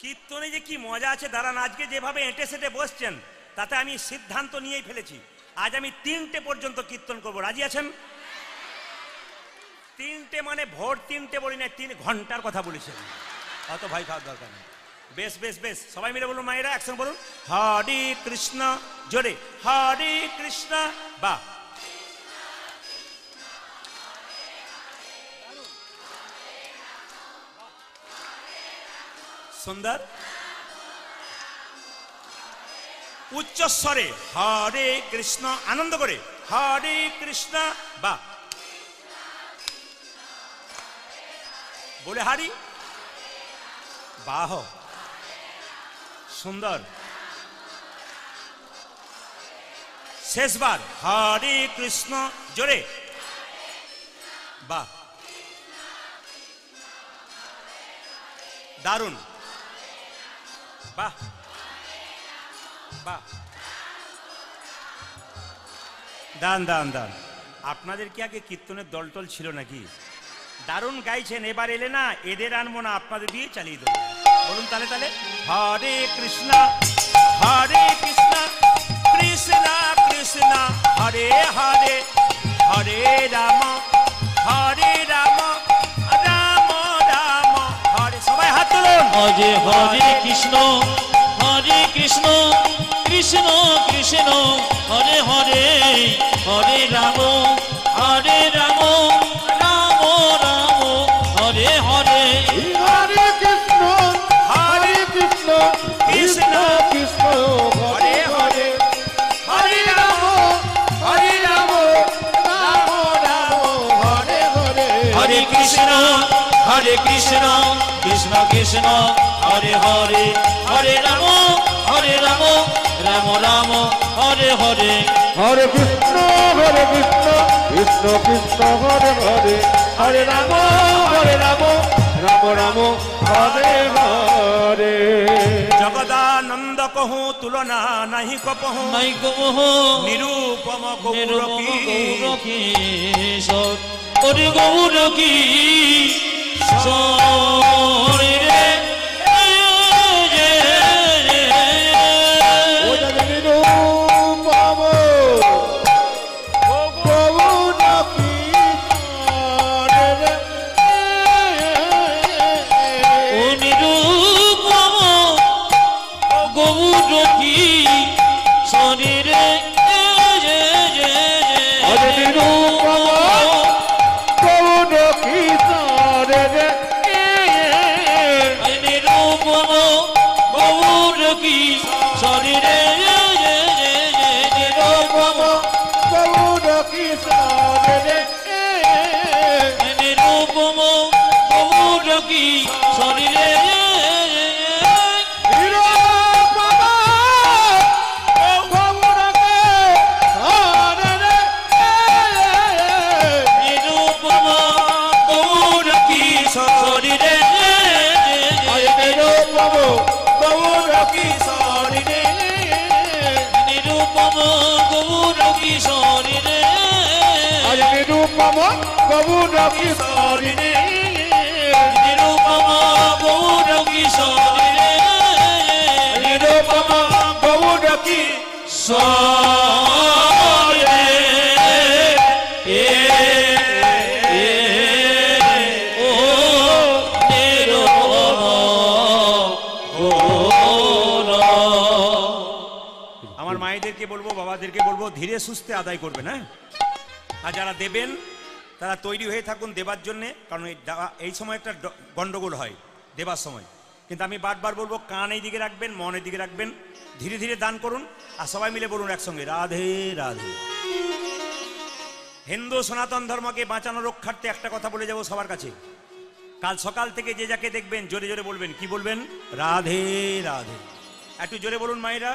কীর্তনে যে কি মজা আছে, দাঁড়ান। আজকে যেভাবে এঁটে সেটে বসছেন, তাতে আমি সিদ্ধান্ত নিয়েই ফেলেছি, আজ আমি 3টে পর্যন্ত কীর্তন করব। রাজি আছেন? 3টে মানে ভোর 3টে বলি না, 3 ঘন্টার কথা বলেছেন। অত ভয় খাওয়ার দরকার নেই। বেশ বেশ বেশ, সবাই মিলে বলুন মায়েরা, একসঙ্গে বলুন হরে কৃষ্ণ, জোরে হরে কৃষ্ণ। বাহ, সুন্দর। উচ্চস্বরে হরে কৃষ্ণ, আনন্দ করে হরে কৃষ্ণ। বাহ, বলে হারি, বাহ, সুন্দর। শেষবার হরে কৃষ্ণ, জোরে, বাহ, দারুণ, বাহ বাহ, দান দান দান। আপনাদের কি আগে কীর্তনের দলটল ছিল নাকি? দারুণ গাইছেন, এবার এলে না এদের আনবো না, আপনাদের দিয়ে চালিয়ে দেবো। বলুন তাহলে তাহলে হরে কৃষ্ণ, হরে কৃষ্ণ, কৃষ্ণ কৃষ্ণ হরে হরে, হরে রাম, হরে রাম, রাম রাম হরে। সবাই হাত তুলুন। হরে হরে কৃষ্ণ, হরে কৃষ্ণ, কৃষ্ণ কৃষ্ণ হরে হরে, হরে রাম, হরে রাম, রাম রাম হরে হরে। হরে কৃষ্ণ, হরে কৃষ্ণ, কৃষ্ণ কৃষ্ণ হরে হরে, হরে রাম, হরে রাম, রাম রাম হরে হরে। হরে কৃষ্ণ, হরে কৃষ্ণ, কৃষ্ণ কৃষ্ণ হরে হরে, হরে রাম, হরে রাম, রাম রাম হরে হরে। হরে কৃষ্ণ, কৃষ্ণ কৃষ্ণ হরে হরে, হরে রাম, রাম রাম হরে হরে। জগদানন্দ কহু তুলনা নাহি কপহু, নাই গৌহ নিরূপম গৌর কি, গৌর কি সৎ, হরে গৌর কি সরে রে। গৌর কিশোরী রে, নিরূপম গৌর কিশোরী রে, নিরূপম গৌর কিশোরী রে। আমার মায়েদেরকে বলবো, বাবাদেরকে বলবো ধীরে সুস্থে আদায় করবেন, হ্যাঁ। আর যারা দেবেন তারা তৈরি হয়ে থাকুন দেবার জন্যে, কারণ এই সময় একটা গন্ডগোল হয় দেবার সময়। কিন্তু আমি বারবার বলবো কান এই দিকে রাখবেন, মন এই দিকে রাখবেন, ধীরে ধীরে দান করুন। আর সবাই মিলে বলুন একসঙ্গে রাধে রাধে। হিন্দু সনাতন ধর্মকে বাঁচানো রক্ষার্থে একটা কথা বলে যাব সবার কাছে। কাল সকাল থেকে যে যাকে দেখবেন জোরে জোরে বলবেন, কি বলবেন? রাধে রাধে। একটু জোরে বলুন মায়েরা,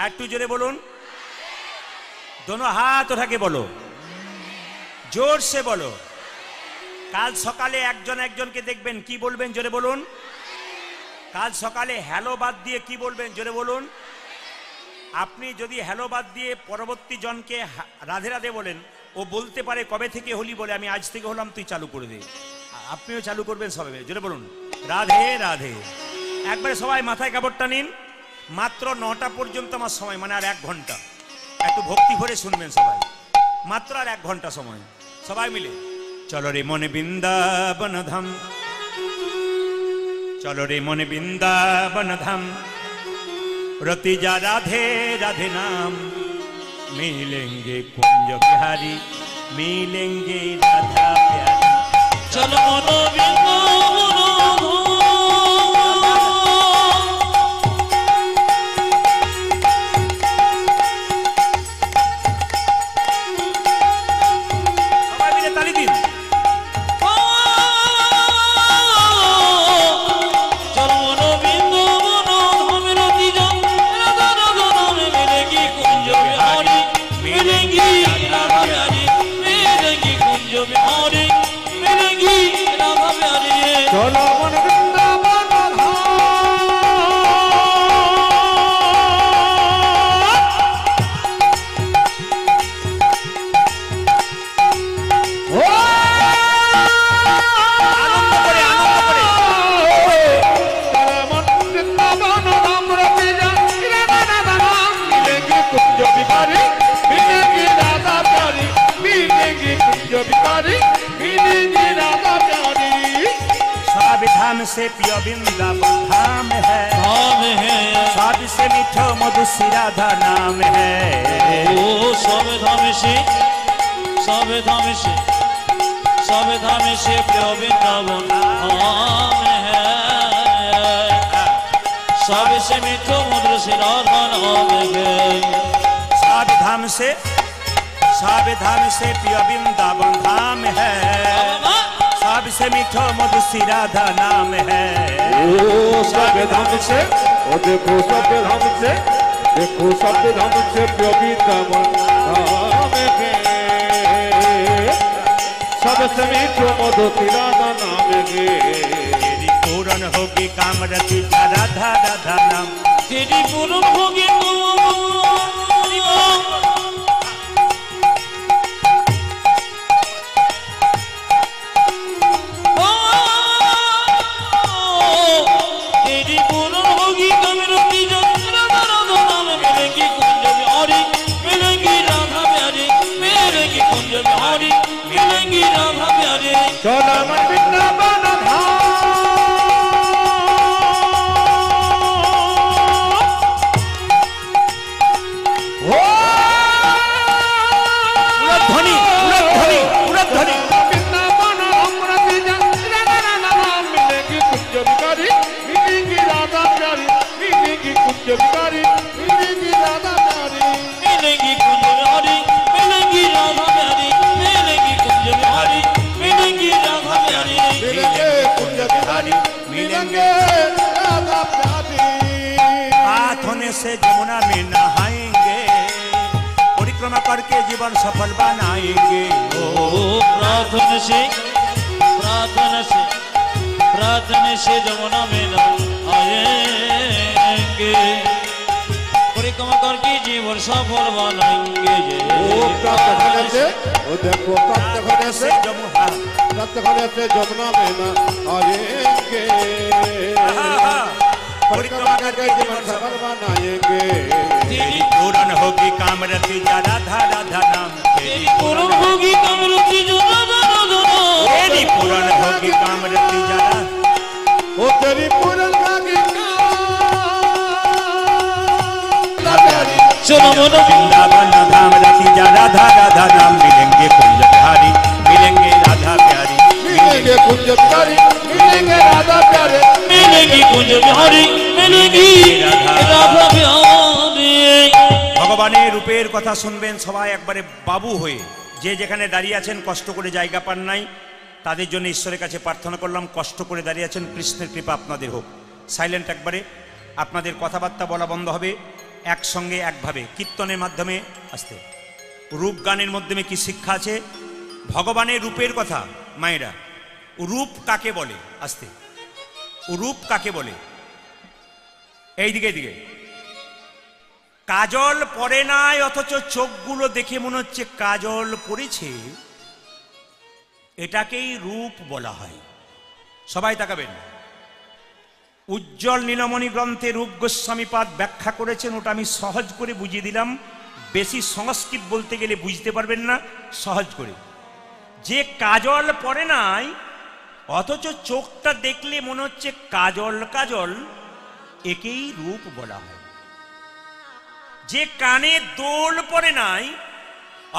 একটু জোরে বলুন। दोनों हाथ उठा के बोलो, जोर से बोलो। কাল সকালে একজন একজনকে দেখবেন, কি বলবেন? জোরে বলুন। কাল সকালে হ্যালো বাদ দিয়ে কি বলবেন? জোরে বলুন। আপনি যদি হ্যালো বাদ দিয়ে পরবর্তী জনকে রাধে রাধে বলেন, ও বলতে পারে কবে থেকে হলি বলে, আমি আজ থেকে হলাম, তুই চালু করে দে। আপনিও চালু করবেন সবাই, জোরে বলুন রাধে রাধে। একবারে সবাই মাথায় কাপড়টা নিন। মাত্র 9টা পর্যন্ত আমার সময়, মানে আর 1 ঘন্টা। একটু ভক্তি ভরে শুনবেন সবাই, মাত্র আর 1 ঘন্টা সময়। সবাই মিলে চলো রে মনে বৃন্দাবন ধাম, चलो रे मन वृंदावन धाम रति जा राधे राधे नाम मिलेंगे कुंज बिहारी मिलेंगे राधा प्यारी चलो मनो वृंदावन সবাই মিলে তালি দিন चलो मनो वृंदावन धाम रति जा राधा राधा नाम मिलेंगी कुंज बिहारी मिलेंगी राधा प्यारी मिलेंगी कुंज बिहारी मिलेंगी राधा प्यारी चलो मन वृंदावन धाम ओ আনন্দ করে चलो मन वृंदावन धाम रति जा राधा राधा नाम मिलेंगे कुंज बिहारी मिलेंगी राधा प्यारी मिलेंगी कुंज बिहारी मिलेंगी राधा प्यारी सब धाम से प्रिय वृंदावन धाम है धाम है सबसे मीठो मधुसी राधा नाम है ओ सब धाम से प्रिय वृंदावन धाम है सबसे मीठो मधुर से राधा नाम है सब धाम से प्रिय वृंदावन धाम है सबसे मीठो मधुसी राधा नाम है ओ सब धाम से ओ देखो सब धाम से वृंदावन धाम है सबसे मीठो मधुसी राधा नाम है तेरी पूर्ण होगी कामरति जा राधा राधा नाम तेरी पूर्ण होगी तेरी पूर्ण होगी कामरति जा राधा राधा नाम मिलेंगी कुंज बिहारी मिलेंगी राधा प्यारी मिलेंगी कुंज बिहारी मिलेंगी राधा प्यारी चलो मन वृंदावन धाम ओ ध्वनि वृंदावन धाम रति जा राधा राधा नाम मिलेंगी कुंज बिहारी मिलेंगी राधा प्यारी मिलेंगी कुंज बिहारी मिलेंगी राधा प्यारी मिलेंगी कुंज बिहारी मिलेंगी राधा प्यारी मिलेंगी कुंज बिहारी मिलेंगी राधा प्यारी मिलेंगे कुंज बिहारी मिलेंगे राधा प्यारी हाथ होने से जमुना में नहाएंगे परिक्रमा करके जीवन सफल बनाएंगे ओ प्रार्थना से जमुना में आएंगे परिक्रमा करके जीवन सफल बनाएंगे ओ प्राप्त होने से ओ देखो प्राप्त होने से जमुना जमुना में न आएंगे परिक्रमा करके जीवन सफल बनाएंगे तेरी पूर्ण होगी कामरति जा राधा राधा नाम तेरी पूर्ण होगी कामरति जो राधा राधा नाम तेरी पूर्ण होगी कामरति जा ओ तेरी पूर्ण होगी चलो मनो वृंदावन धाम रति जा राधा राधा नाम मिलेंगे कुंज बिहारी मिलेंगे राधा प्यारी मिलेंगे कुंज बिहारी मिलेंगे राधा प्यारे मिलेंगी कुंज बिहारी मिलेंगी राधा प्यारी ভগবানের রূপের কথা শুনবেন সবাই একবারে বাবু হয়ে যে যেখানে দাঁড়িয়ে আছেন কষ্ট করে জায়গা পান নাই তাদের জন্য ঈশ্বরের কাছে প্রার্থনা করলাম কষ্ট করে দাঁড়িয়ে আছেন কৃষ্ণের কৃপা আপনাদের হোক সাইলেন্ট একবারে আপনাদের কথাবার্তা বলা বন্ধ হবে একসঙ্গে একভাবে কীর্তনের মাধ্যমে আসতে রূপ গানের মাধ্যমে কি শিক্ষা আছে ভগবানের রূপের কথা মায়েরা রূপ কাকে বলে আসতে রূপ কাকে বলে এইদিকে এইদিকে কাজল পরে নাই অথচ চোখগুলো দেখে মনে হচ্ছে কাজল পড়েছে এটাকেই রূপ বলা হয় সবাই তাকাবেন উজ্জ্বল নীলমণি গ্রন্থে রূপ গোস্বামীপাদ ব্যাখ্যা করেছেন ওটা আমি সহজ করে বুঝিয়ে দিলাম বেশি সংস্কৃত বলতে গেলে বুঝতে পারবেন না সহজ করে যে কাজল পরে নাই অথচ চোখটা দেখলে মনে হচ্ছে কাজল কাজল, একেই রূপ বলা হয়। যে কানে দোল পরে নাই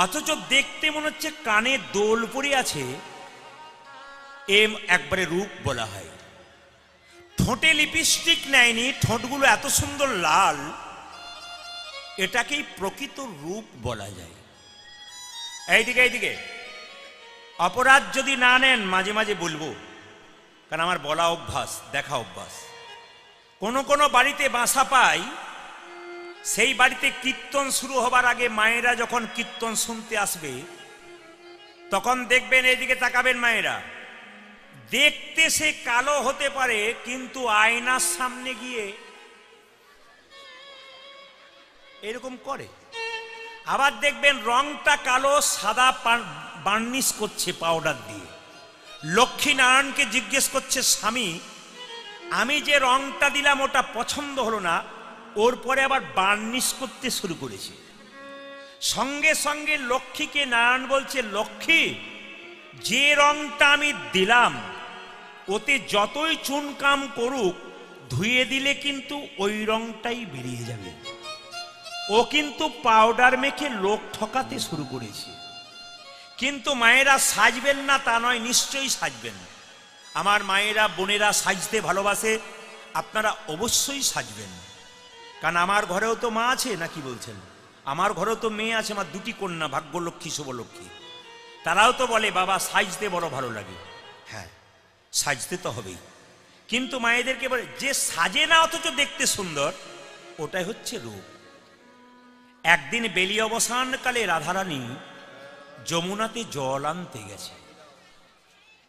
অথচ দেখতে মনে হচ্ছে কানে দোল পরে আছে, একবারে রূপ বলা হয়। ঠোঁটে লিপস্টিক নেয়নি, ঠোঁটগুলো এত সুন্দর লাল, এটাকেই প্রকৃত রূপ বলা যায়। এইদিকে এইদিকে, অপরাধ যদি না নেন মাঝে মাঝে বলবো, কারণ আমার বলা অভ্যাস, দেখা অভ্যাস। কোন কোন বাড়িতে বাসা পাই, সেই বাড়িতে কীর্তন শুরু হবার আগে মায়েরা যখন কীর্তন শুনতে আসবে, তখন দেখবেন, এইদিকে তাকাবেন মায়েরা, দেখতে সে কালো হতে পারে, কিন্তু আয়নার সামনে গিয়ে এরকম করে। আবার দেখবেন রংটা কালো, সাদা বার্নিশ করছে পাউডার দিয়ে। লক্ষ্মী নারায়ণকে জিজ্ঞেস করছে, স্বামী আমি যে রংটা দিলাম ওটা পছন্দ হলো না, ওর পরে আবার বার্নিশ করতে শুরু করেছে। সঙ্গে সঙ্গে লক্ষ্মীকে নারায়ণ বলছে, লক্ষ্মী যে রংটা আমি দিলাম ওতে যতই চুনকাম করুক, ধুয়ে দিলে কিন্তু ওই রংটাই বেরিয়ে যাবে। ও কিন্তু পাউডার মেখে লোক ঠকাতে শুরু করেছে। কিন্তু মায়েরা সাজবেন না তা নয়, নিশ্চয়ই সাজবেন। আমার মায়েরা বোনেরা সাজতে ভালোবাসে, আপনারা অবশ্যই সাজবেন। কারণ আমার ঘরেও তো মা আছে, না কি বলছেন? আমার ঘরেও তো মেয়ে আছে, আমার দুটি কন্যা, ভাগ্যলক্ষ্মী শুভলক্ষ্মী। তারাও তো বলে বাবা সাজতে বড় ভালো লাগে। হ্যাঁ, সাজতে তো হবেই, কিন্তু মায়েদেরকে বলে যে সাজে না অথচ দেখতে সুন্দর, ওটাই হচ্ছে রূপ। একদিন বেলি অবসানকালে রাধারানী যমুনাতে জল আনতে গেছে।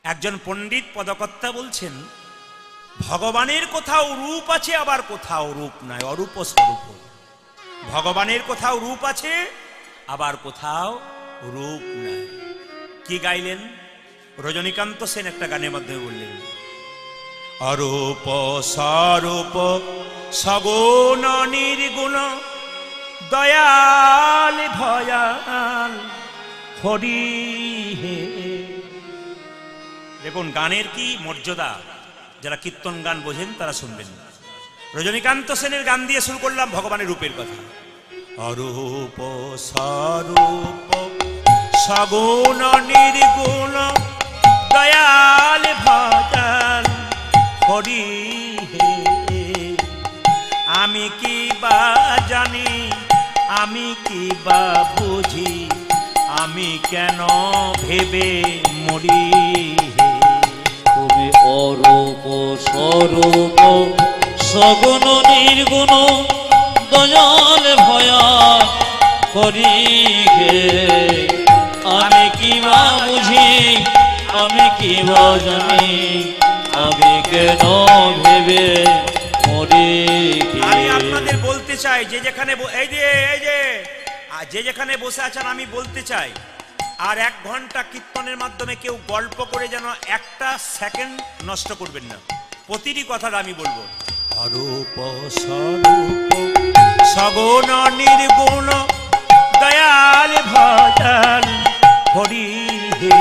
একজন পণ্ডিত পদকর্তা বলছেন, ভগবানের কোথাও রূপ আছে, আবার কোথাও রূপ নাই, অরূপ স্বরূপ। ভগবানের কোথাও রূপ আছে, আবার কোথাও রূপ নাই। কি গাইলেন? রজনীকান্ত সেন একটা গানের মাধ্যমে বললেন, অরূপ স্বরূপ সগুণ নির্গুণ দয়াল ভয়াল হরি হে। দেখুন গানের কি মর্যাদা, যারা কীর্তন গান বোঝেন তারা শুনবেন। রজনীকান্ত সেনের গান দিয়ে শুরু করলাম ভগবানের রূপের কথা। অরূপ স্বরূপ সগুণ নির্গুণ দয়াল ভয়াল হরি হে। আমি কি বা জানি, আমি কি বা বুঝি, আমি কেন ভেবে মরি হে। তুমি অরূপ স্বরূপ সগুণ নির্গুণ দয়াল ভয়া করি হে। আমি কি বা বুঝি, আমি কি বা জানি, আমি কেন ভেবে মরি হে। আমি আপনাদের বলতে চাই, যে যেখানে যে যেখানে বসে আছেন, আমি বলতে চাই, আর 1 ঘন্টা কীর্তনের মাধ্যমে কেউ গল্প করে যেন একটা সেকেন্ড নষ্ট করবেন না। প্রতিটি কথাটা আমি বলবো, অরূপ স্বরূপ সগুণ নির্গুণ দয়াল ভয়াল হরি হে।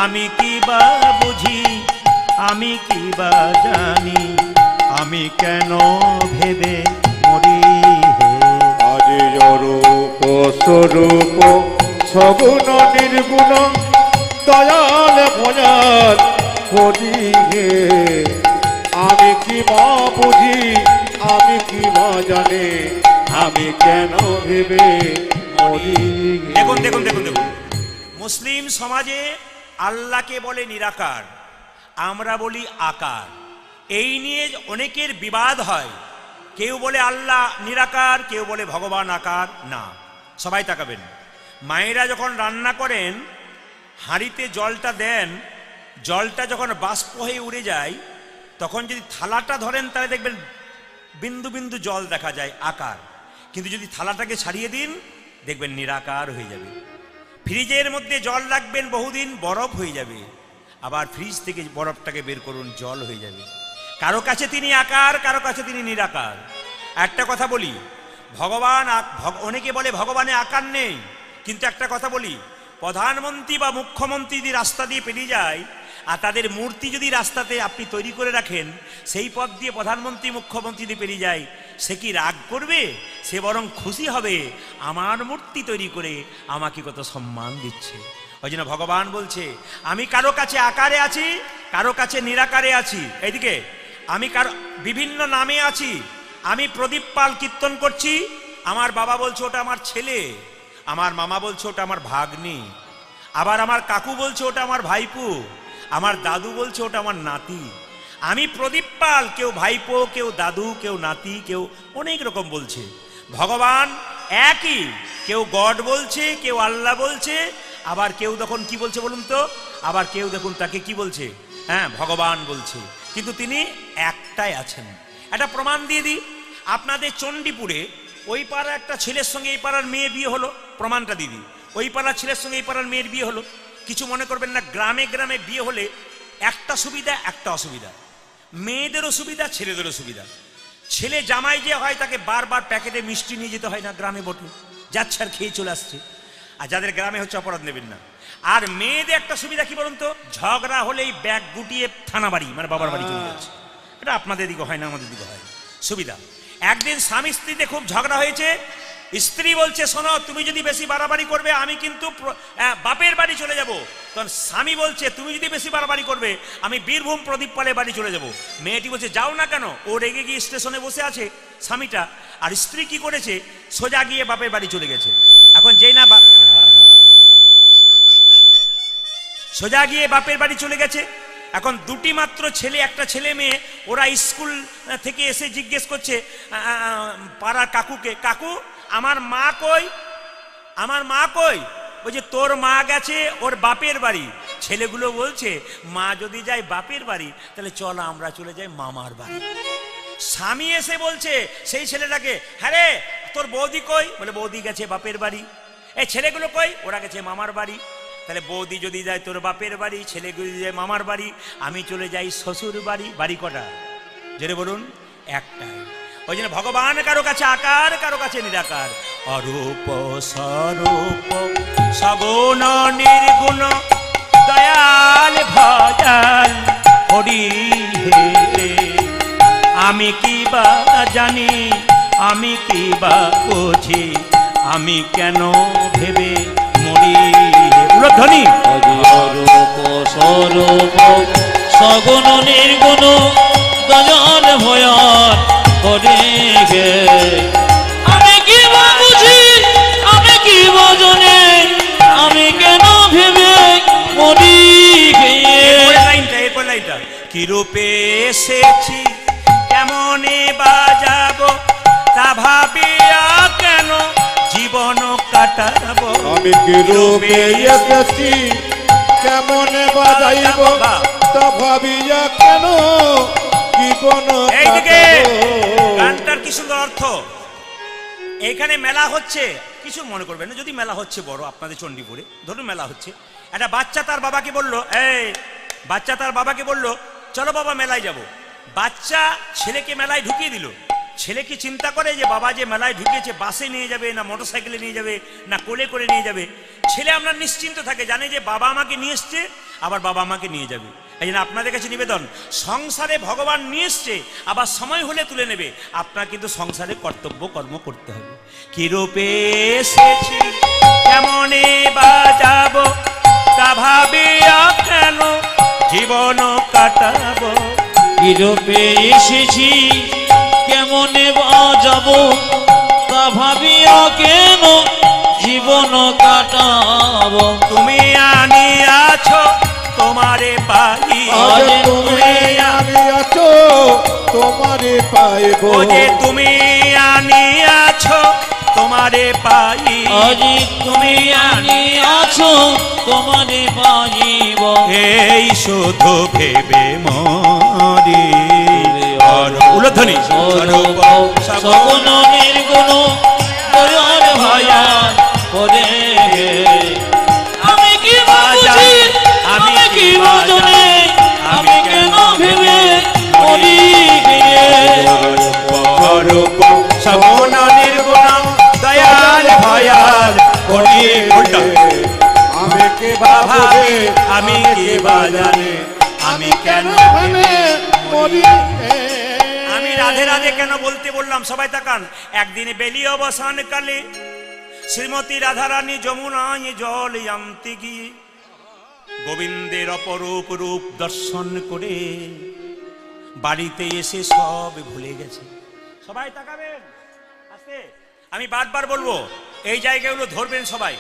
আমি কি বা বুঝি, আমি কি বা জানি, আমি কেন ভেবে মরি হে। আজ অরূপ স্বরূপ সগুণ নির্গুণ দয়াল ভয়াল হরি হে। আমি কি বা বুঝি, আমি কি বা জানি, আমি কেন ভেবে মরি হে। দেখুন দেখুন দেখুন দেখুন, মুসলিম সমাজে আল্লাহকে বলে নিরাকার, আমরা বলি আকার। এই নিয়ে অনেকের বিবাদ হয়। কেউ বলে আল্লাহ নিরাকার, কেউ বলে ভগবান আকার। না, সবাই তাকাবেন। মায়েরা যখন রান্না করেন, হাঁড়িতে জলটা দেন, জলটা যখন বাষ্প হয়ে উড়ে যায়, তখন যদি থালাটা ধরেন তাহলে দেখবেন বিন্দু বিন্দু জল দেখা যায়, আকার। কিন্তু যদি থালাটাকে ছাড়িয়ে দিন, দেখবেন নিরাকার হয়ে যাবে। ফ্রিজের মধ্যে জল রাখবেন বহুদিন, বরফ হয়ে যাবে। আবার ফ্রিজ থেকে বরফটাকে বের করুন, জল হয়ে যাবে। কারো কাছে তিনি আকার, কারো কাছে তিনি নিরাকার। একটা কথা বলি, ভগবান অনেকে বলে ভগবানের আকার নেই, কিন্তু একটা কথা বলি, প্রধানমন্ত্রী বা মুখ্যমন্ত্রী যদি রাস্তা দিয়ে পেরিয়ে যায় আর তাদের মূর্তি যদি রাস্তাতে আপনি তৈরি করে রাখেন, সেই পথ দিয়ে প্রধানমন্ত্রী মুখ্যমন্ত্রী যদি পেরিয়ে যায়, সে কি রাগ করবে? সে বরং খুশি হবে, আমার মূর্তি তৈরি করে আমাকে কত সম্মান দিচ্ছে। ওই জন্য ভগবান বলছে, আমি কারো কাছে আকারে আছি, কারো কাছে নিরাকারে আছি। এইদিকে আমি কারো বিভিন্ন নামে আছি। আমি প্রদীপ পাল কীর্তন করছি, আমার বাবা বলছে ওটা আমার ছেলে, আমার মামা বলছে ওটা আমার ভাগ্নি, আবার আমার কাকু বলছে ওটা আমার ভাইপো, আমার দাদু বলছে ওটা আমার নাতি। আমি প্রদীপ পাল, কেউ ভাইপো, কেউ দাদু, কেউ নাতি, কেউ অনেক রকম বলছে। ভগবান একই, কেউ গড বলছে, কেউ আল্লাহ বলছে, আবার কেউ তখন কি বলছে বলুন তো, আবার কেউ দেখুন তাকে কি বলছে, হ্যাঁ ভগবান বলছে, কিন্তু তিনি একটাই আছেন। একটা প্রমাণ দিয়ে দিই, আপনাদের চণ্ডীপুরে ওই পাড়ার একটা ছেলের সঙ্গে এই পাড়ার মেয়ে বিয়ে হলো, প্রমাণটা দিদি। ওই পাড়ার ছেলের সঙ্গে এই পাড়ার মেয়ের বিয়ে হলো। কিছু মনে করবেন না, গ্রামে গ্রামে বিয়ে হলে একটা সুবিধা একটা অসুবিধা, মেয়েদেরও সুবিধা ছেলেদেরও সুবিধা। ছেলে জামাই যে হয় তাকে বারবার প্যাকেটে মিষ্টি নিয়ে যেতে হয় না, গ্রামে বটে যাচ্ছে আর খেয়ে চলে আসছে। আর যাদের গ্রামে হচ্ছে অপরাধ নেবেন না। আর মেয়েদের একটা সুবিধা কি বলুন তো, ঝগড়া হলেই ব্যাগ গুটিয়ে থানা বাড়ি মানে বাবার বাড়ি চলে যাচ্ছে। এটা আপনাদের দিকে হয় না, আমাদের দিকে হয় সুবিধা। একদিন স্বামী স্ত্রীতে খুব ঝগড়া হয়েছে, স্ত্রী বলছে শোনো তুমি যদি বেশি বাড়াবাড়ি করবে আমি কিন্তু বাপের বাড়ি চলে যাব। তখন স্বামী বলছে তুমি যদি বেশি বাড়াবাড়ি করবে আমি বীরভূম প্রদীপ পালের বাড়ি চলে যাব। মেয়েটি বলছে যাও না কেন? ও রেগে গিয়ে স্টেশনে বসে আছে স্বামীটা, আর স্ত্রী কি করেছে, সোজা গিয়ে বাপের বাড়ি চলে গেছে। এখন যেই না সোজা গিয়ে বাপের বাড়ি চলে গেছে, এখন দুটি মাত্র ছেলে, একটা ছেলে মেয়ে, ওরা স্কুল থেকে এসে জিজ্ঞেস করছে পাড়ার কাকুকে, কাকু আমার মা কই, আমার মা কই? বলছে তোর মা গেছে ওর বাপের বাড়ি। ছেলেগুলো বলছে মা যদি যায় বাপের বাড়ি তাহলে চল আমরা চলে যাই মামার বাড়ি। স্বামী এসে বলছে সেই ছেলেটাকে, হ্যাঁ রে তোর বৌদি কই? বলে বৌদি গেছে বাপের বাড়ি। এই ছেলেগুলো কই? ওরা গেছে মামার বাড়ি। তাহলে বৌদি যদি যায় তোর বাপের বাড়ি, ছেলেগুলো যদি যায় মামার বাড়ি, আমি চলে যাই শ্বশুর বাড়ি। বাড়ি কটা? জেনে বলুন, একটাই। ওই জন্য ভগবান কারো কাছে আকার, কারো কাছে নিরাকার। অরূপ স্বরূপ সগুণ নির্গুণ দয়াল ভয়াল হরি হে। আমি কি বা জানি, আমি কি বা বুঝি, আমি কেন ভেবে মরি। উলধ্বনি অরূপ স্বরূপ সগুণ নির্গুণ দয়াল ভয়াল হরি হে। আমি কি বা বুঝি, আমি কি বা জানি, আমি কেন ভেবে মরি হে। এরপর লাইনটা, কি রূপে এসেছি কেমনে বাজাবো, তা ভাবিয়া কেন জীবন কাটাবো। আমি কি রূপে এসেছি কেমনে বাজাইব, তা ভাবিয়া কেন জীবন এইদিকে কাটাবো। গানটার কি সুন্দর অর্থ। এইখানে মেলা হচ্ছে, কিছু মনে করবেন না, যদি মেলা হচ্ছে বড় আপনাদের চণ্ডীপুরে, ধরুন মেলা হচ্ছে, একটা বাচ্চা তার বাবাকে বললো, এই বাচ্চা তার বাবাকে বললো চলো বাবা মেলায় যাব। বাচ্চা ছেলেকে মেলায় ঢুকিয়ে দিল। ছেলে কি চিন্তা করে যে বাবা যে মেলায় ঢুকিয়েছে বাসে নিয়ে যাবে না মোটর সাইকেলে নিয়ে যাবে না কোলে করে নিয়ে যাবে? ছেলে আমরা নিশ্চিন্ত থাকে, জানে যে বাবা আমাকে নিয়ে এসছে, আবার বাবা আমাকে নিয়ে যাবে। এই জন্য আপনাদের কাছে নিবেদন, সংসারে ভগবান নিয়ে এসছে, আবার সময় হলে তুলে নেবে। আপনার কিন্তু সংসারে কর্তব্য কর্ম করতে হবে। কি রূপে এসেছি কেমনে বাজাবো, তা ভাবিয়া কেন জীবন কাটাবো। কি রূপে এসেছি কেমনে বাজাবো, তা ভাবিয়া কেন জীবন কাটাবো। তুমি আনিয়াছ তোমারে পাই, আজ তুমি আনিয়াছ তোমারে পাইব। ও যে তুমি আনিয়াছ তোমারে পাই, আজি তুমি আনিয়াছ তোমারে পাইব। এই শুধু ভেবে মরি। উলধ্বনি স্বরূপ সগুণ নির্গুণ দয়াল ভয়াল হরি হে। আমি কি বুঝি, আমি কি জানি, আমি কেন ভেবে মরি হে। স্বরূপ সগুণ নির্গুণ দয়াল ভয়াল হরি। আমি কে ভাবে আমি কে বা জানে আমি কেন ভেবে মরি আমি রাধে রাধে কেন বলতে বললাম, সবাই তাকান। একদিন বেলি অবসান কালে শ্রীমতী রাধারানী যমুনায় জল আনতে গিয়ে গোবিন্দের অপরূপ রূপ দর্শন করে বাড়িতে এসে সব ভুলে গেছে। সবাই তাকাবেন আস্তে, আমি বারবার বলবো এই জায়গাগুলো ধরবেন সবাই।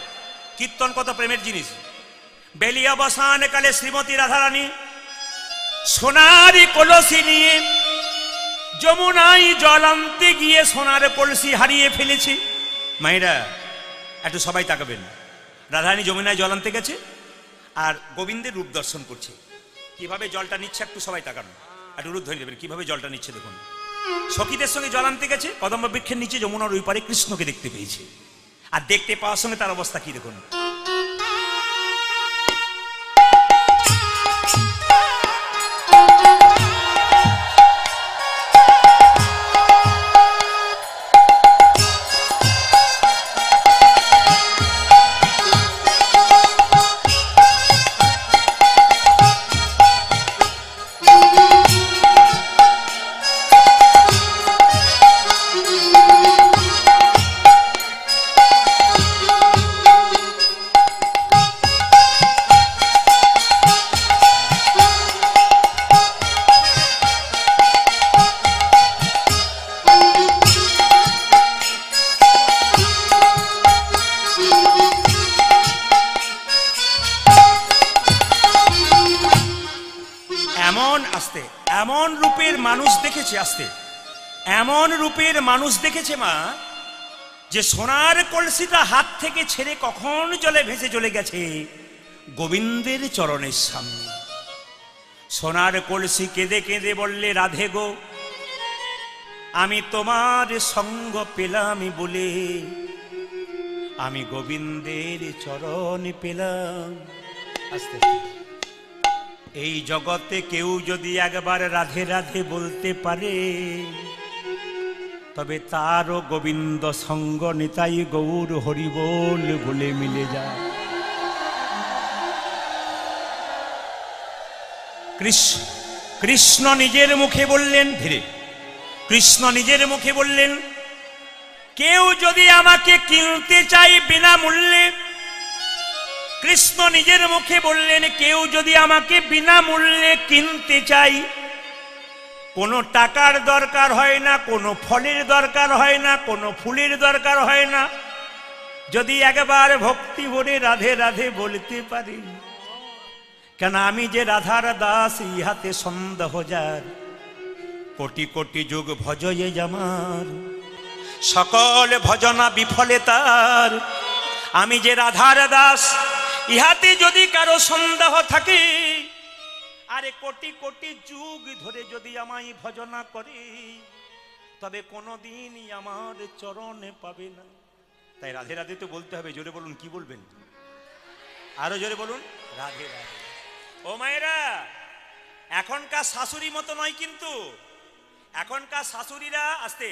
কীর্তন কত প্রেমের জিনিস। বেলি অবসান কালে শ্রীমতী রাধারানী সোনারি কলসি নিয়ে যমুনায় জল আনতে গিয়ে সোনার কলসি হারিয়ে ফেলেছে। মায়েরা একটু সবাই তাকাবেন। রাধারানী যমুনায় জল আনতে গেছে আর গোবিন্দের রূপ দর্শন করছে। কিভাবে জলটা নিচ্ছে একটু সবাই তাকান, একটু রূপ ধরে দেবেন কিভাবে জলটা নিচ্ছে দেখুন। সখীদের সঙ্গে জল আনতে গেছে, কদম্ব বৃক্ষের নিচে যমুনার ওই পারে কৃষ্ণকে দেখতে পেয়েছে। আর দেখতে পাওয়ার সঙ্গে তার অবস্থা কি দেখুন। এমন রূপের মানুষ দেখেছে, আসতে এমন রূপের মানুষ দেখেছে মা, যে সোনার কলসিটা হাত থেকে ছেড়ে কখন জলে ভেসে চলে গেছে গোবিন্দের চরণের সামনে। সোনার কলসি কেঁদে কেঁদে বললে, রাধে গো আমি তোমার সঙ্গ পেলাম বলে আমি গোবিন্দের চরণ পেলাম। আস্তে এই জগতে কেউ যদি একবার রাধে রাধে বলতে পারে তবে তারও গোবিন্দ সঙ্গ নিতাই গৌর হরিবোল বলে মিলে যায়। কৃষ্ণ নিজের মুখে বললেন, ধীরে কৃষ্ণ নিজের মুখে বললেন, কেউ যদি আমাকে কিনতে চাই বিনামূল্যে, কৃষ্ণ নিজের মুখে বললেন কেউ যদি আমাকে বিনামূল্যে কিনতে চাই, কোনো টাকার দরকার হয় না, কোনো ফলের দরকার হয় না, কোনো ফুলের দরকার হয় না, যদি একবার ভক্তি ভরে রাধে রাধে বলতে পারি, কেন আমি যে রাধার দাস ইহাতে সন্দেহ যার, কোটি কোটি যুগ ভজয়ে আমার সকল ভজনা বিফলে তার, আমি যে রাধার দাস ইহাতে যদি কারো সন্দেহ থাকে, আরে কোটি কোটি যুগ ধরে যদি আমায় ভজনা করে তবে কোনোদিনই আমার চরণে পাবে না। তাই রাধে রাধে তো বলতে হবে। জোরে বলুন, কি বলবেন? আরো জোরে বলুন, রাধে রাধে। ও মায়েরা, এখনকার শাশুড়ি মতো নয় কিন্তু। এখনকার শাশুড়িরা, আস্তে,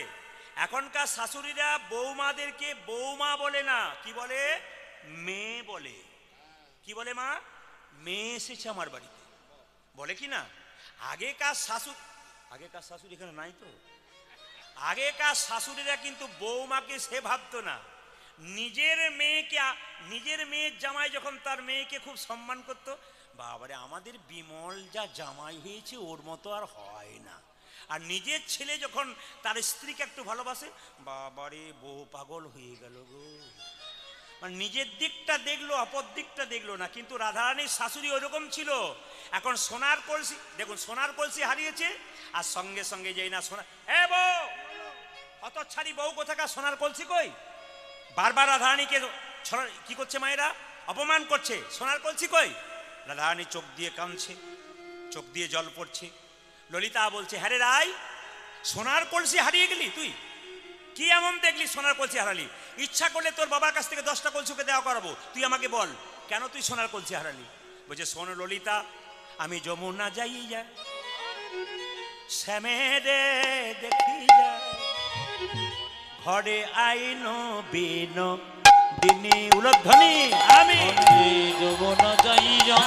এখনকার শাশুড়িরা বৌমাদেরকে বৌমা বলে না, কি বলে? মেয়ে বলে। কি বলে? মা, মেয়ে এসেছে আমার বাড়িতে, বলে কি না? আগেকার শাশুড়ি এখানে নাই তো। আগেকার শাশুড়িরা কিন্তু বৌমাকে সে ভাবতো না, নিজের মেয়েকে, নিজের মেয়ের জামাই যখন তার মেয়েকে খুব সম্মান করত, বাবারে আমাদের বিমল যা জামাই হয়েছে ওর মতো আর হয় না। আর নিজের ছেলে যখন তার স্ত্রীকে একটু ভালোবাসে, বাবারে বউ পাগল হয়ে গেল গো। মানে নিজের দিকটা দেখলো, অপর দিকটা দেখলো না। কিন্তু রাধারানীর শাশুড়ি ওইরকম ছিল। এখন সোনার কলসি দেখুন, সোনার কলসি হারিয়েছে আর সঙ্গে সঙ্গে যেই না সোনা, এ বউ, হতচ্ছাড়ি বউ কোথাকার, সোনার কলসি কই? বারবার রাধারানীকে কি করছে মায়েরা? অপমান করছে। সোনার কলসি কই? রাধারানী চোখ দিয়ে কাঁদছে, চোখ দিয়ে জল পড়ছে। ললিতা বলছে, হ্যাঁ রে রাই, সোনার কলসি হারিয়ে গেলি তুই? কি এমন দেখলি সোনার কলসি হারালি? ইচ্ছা করলে তোর বাবার কাছ থেকে 10টা কলসিকে দেওয়া করাবো, তুই আমাকে বল কেন তুই সোনার কলসি হারালি? বলছে, শোন ললিতা, আমি যমুনা যাই যা শ্যামেরে দেখি যা, ঘরে আইনো বিনো দিনে উলধ্বনি আমি যমুনা যাইয়া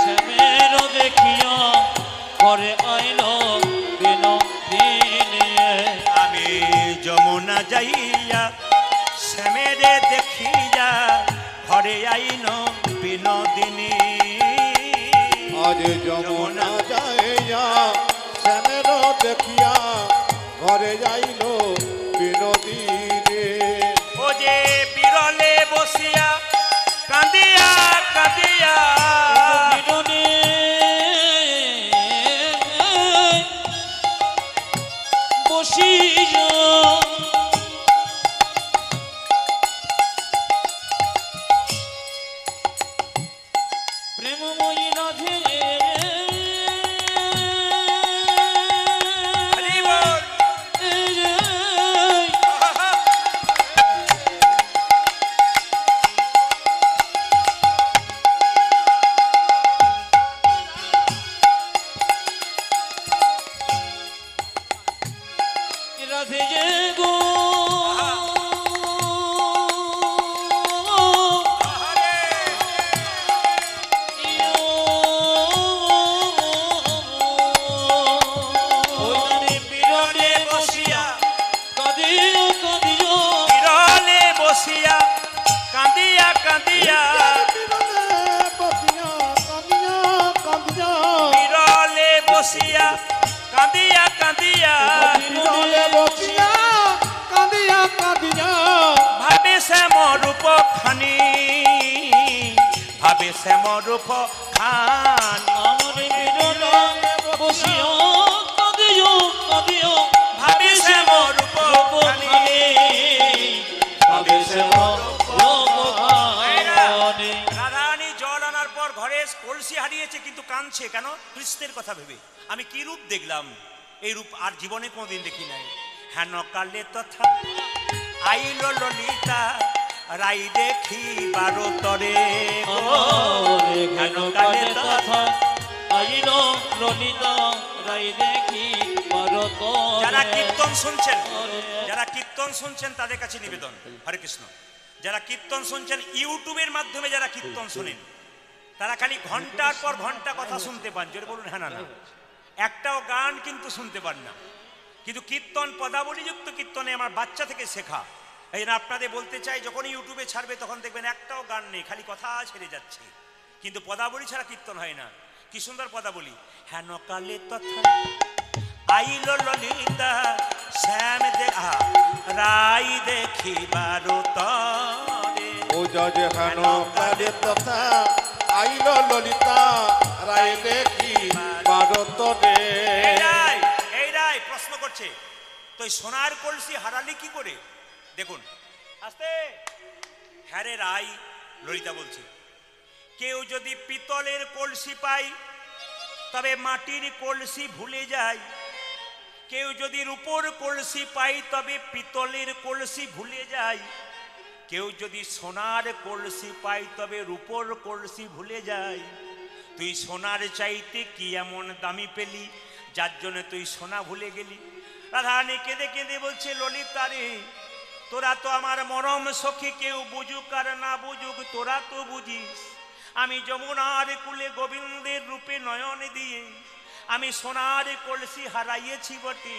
শ্যামের দেখিয়া ঘরে আইল বিনোদিনী আমি যমুনা যাইয়া শ্যামেরে দেখিয়া ঘরে আইন বিনোদিনী আজ যমুনা যাইয়া শ্যামের দেখিয়া ঘরে যাইল বিনোদিনী ও যে বিরলে বসিয়া কাঁদিয়া কাঁদিয়া বিনোদিনী বসিয়া প্রেমময়ী রাধে হরি বল। রাধে যে গো হরে ওইখানে বিরলে বসিয়া কাঁদিও কাঁদিও বিরলে বসিয়া কাঁদিয়া কাঁদিয়া বিরলে বসিয়া কাঁদিয়া কাঁদিয়া ভাবে শ্যাম রূপ খানি ভাবে শ্যাম রূপ খানি আমার বিরলে বসিয়া কাঁদিও কাঁদিও ভাবে শ্যাম রূপ খানি ভাবে শ্যাম লোকখানি রাধারানী জল আনার পর ঘরে কলসি হারিয়েছে কিন্তু কাঁদছে কেন? কৃষ্ণের কথা ভেবে। আমি কি রূপ দেখলাম, এই রূপ আর জীবনে কোনোদিন দেখি নাই। হেন কালে তথা আইল ললিতা রাই দেখি বারো তরে হেন কালে তথা আইল ললিতা রাই দেখি ভারত যারা কীর্তন শুনছেন, যারা কীর্তন শুনছেন তাদের কাছে নিবেদন, হরে কৃষ্ণ। যারা কীর্তন শুনছেন ইউটিউবের মাধ্যমে, যারা কীর্তন শোনেন তারা খালি ঘন্টার পর ঘন্টা কথা শুনতে পান, জোরে বলুন হ্যাঁ না না। একটাও গান কিন্তু শুনতে পান না। কিন্তু কীর্তন পদাবলীযুক্ত কীর্তনে আমার বাচ্চা থেকে শেখা। এই জন্য আপনাদের বলতে চাই, যখন ইউটিউবে ছাড়বে তখন দেখবেন একটাও গান নেই, খালি কথা ছেড়ে যাচ্ছে, কিন্তু পদাবলী ছাড়া কীর্তন হয় না। কি সুন্দর পদাবলী। হেন কালে তথা আইল ললিতা শ্যাম দেখা রাই দেখিবার তরে ও যজ হেন কালে তথা আইল ললিতা রায় দেখি ভারতরে এই রায় প্রশ্ন করছে, তো এই সোনার কলসি হারালি কি করে? দেখুন আস্তে। হ্যাঁ রে রাই, ললিতা বলছে, কেউ যদি পিতলের কলসি পায় তবে মাটির কলসি ভুলে যায়, কেউ যদি রূপোর কলসি পায় তবে পিতলের কলসি ভুলে যায়, কেউ যদি সোনার কলসি পায় তবে রূপোর কলসি ভুলে যায়। তুই সোনার চাইতে কি এমন দামি পেলি যার জন্য তুই সোনা ভুলে গেলি? রাধারানী কেঁদে কেঁদে বলছে, ললিতা রে, তোরা তো আমার মরম সখী, কেউ বুঝুক আর না বুঝুক তোরা তো বুঝিস। আমি যমুনার কুলে গোবিন্দের রূপে নয়ন দিয়ে আমি সোনার কলসি হারাইয়েছি বটে,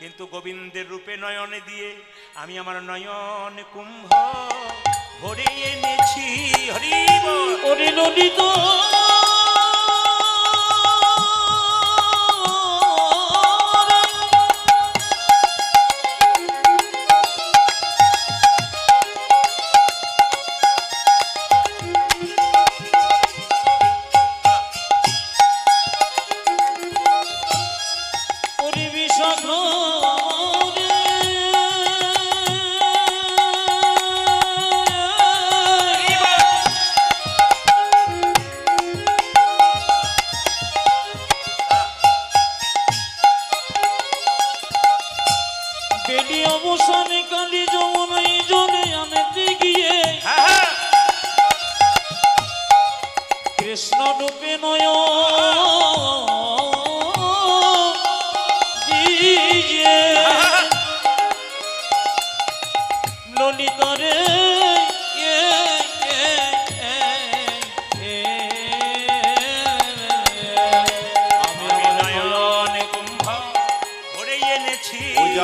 কিন্তু গোবিন্দের রূপে নয়ন দিয়ে আমি আমার নয়ন কুম্ভ ভরে এনেছি। হরি বল। ওরে ললিতা বেলি অবসানে কালী যমুনাই জলে আনতে গিয়ে কৃষ্ণ রূপে নয় দিয়ে ললিতারে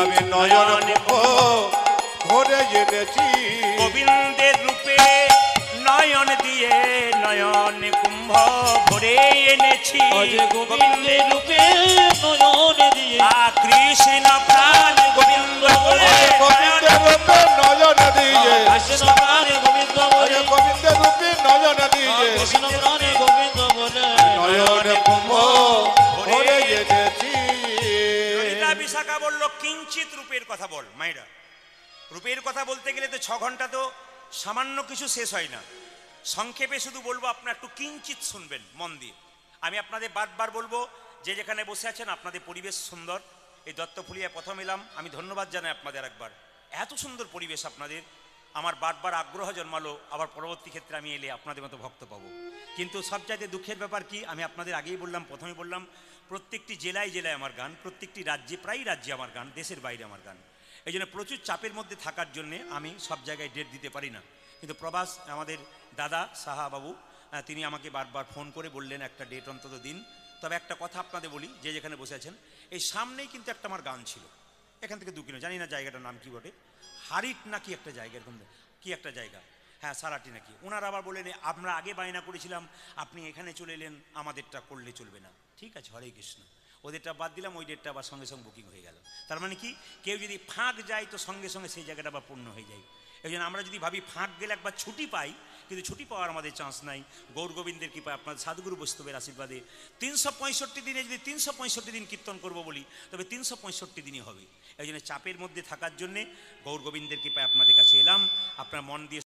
আমি নয়ন ভরে এনেছি গোবিন্দের রূপে নয়ন দিয়ে নয়ন কুম্ভ ভরে এনেছি আজ গোবিন্দের রূপে নয়ন দিয়ে কৃষ্ণ প্রাণ গোবিন্দ বলে গোবিন্দের রূপে নয়ন দিয়ে কৃষ্ণ প্রাণে গোবিন্দ বলে গোবিন্দের রূপে নয়ন দিয়ে কৃষ্ণ প্রাণে গোবিন্দ বলে নয়ন কুম্ভ ভরে এনেছি ললিতা বিশাখা বলল কিঞ্চিত রূপের কথা বল। মাইরা রূপের কথা বলতে গেলে তো 6 ঘন্টা তো সামান্য কিছু শেষ হয় না। সংক্ষেপে শুধু বলবো, আপনারা একটু কিঞ্চিত শুনবেন মন দিয়ে। আমি আপনাদের বারবার বলবো, যে যেখানে বসে আছেন আপনাদের পরিবেশ সুন্দর। এই দত্তফুলিয়ায় প্রথম এলাম, আমি ধন্যবাদ জানাই আপনাদের একবার। এত সুন্দর পরিবেশ আপনাদের, আমার বারবার আগ্রহ জন্মালো আবার পরবর্তী ক্ষেত্রে আমি এলে আপনাদের মতো ভক্ত পাবো। কিন্তু সবচাইতে দুঃখের ব্যাপার কি, আমি আপনাদের আগেই বললাম, প্রথমে বললাম, প্রত্যেকটি জেলায় জেলায় আমার গান, প্রত্যেকটি রাজ্যে প্রায় রাজ্যে আমার গান, দেশের বাইরে আমার গান। এই জন্য প্রচুর চাপের মধ্যে থাকার জন্যে আমি সব জায়গায় ডেট দিতে পারি না। কিন্তু প্রবাস আমাদের দাদা সাহা বাবু তিনি আমাকে বারবার ফোন করে বললেন একটা ডেট অন্তত দিন। তবে একটা কথা আপনাদের বলি, যে যেখানে বসে আছেন, এই সামনেই কিন্তু একটা আমার গান ছিল, এখান থেকে 2 কিলো, জানি না জায়গাটার নাম কি বটে, হারিট নাকি একটা জায়গা, এরকম কি একটা জায়গা, হ্যাঁ সারাটি নাকি। ওনারা আবার বললেন আমরা আগে বায়না করেছিলাম, আপনি এখানে চলে এলেন, আমাদেরটা করলে চলবে না। ঠিক আছে, হরে কৃষ্ণ, ওদেরটা বাদ দিলাম, ওই ডেটটা আবার সঙ্গে সঙ্গে বুকিং হয়ে গেল। তার মানে কি, কেউ যদি ফাঁক যায় তো সঙ্গে সঙ্গে সেই জায়গাটা আবার পূর্ণ হয়ে যায়। এই জন্য আমরা যদি ভাবি ফাঁক গেলে একবার ছুটি পাই, কিন্তু ছুটি পাওয়ার আমাদের চান্স নাই। গৌর গোবিন্দের কৃপায় আপনার সাধুগুরু বৈষ্ণবের আশীর্বাদে 365 দিনে যদি 365 দিন কীর্তন করব বলি, তবে 365 দিনই হবে। এই জন্য চাপের মধ্যে থাকার জন্যে গৌর গোবিন্দের কৃপায় আপনাদের কাছে এলাম। আপনার মন দিয়ে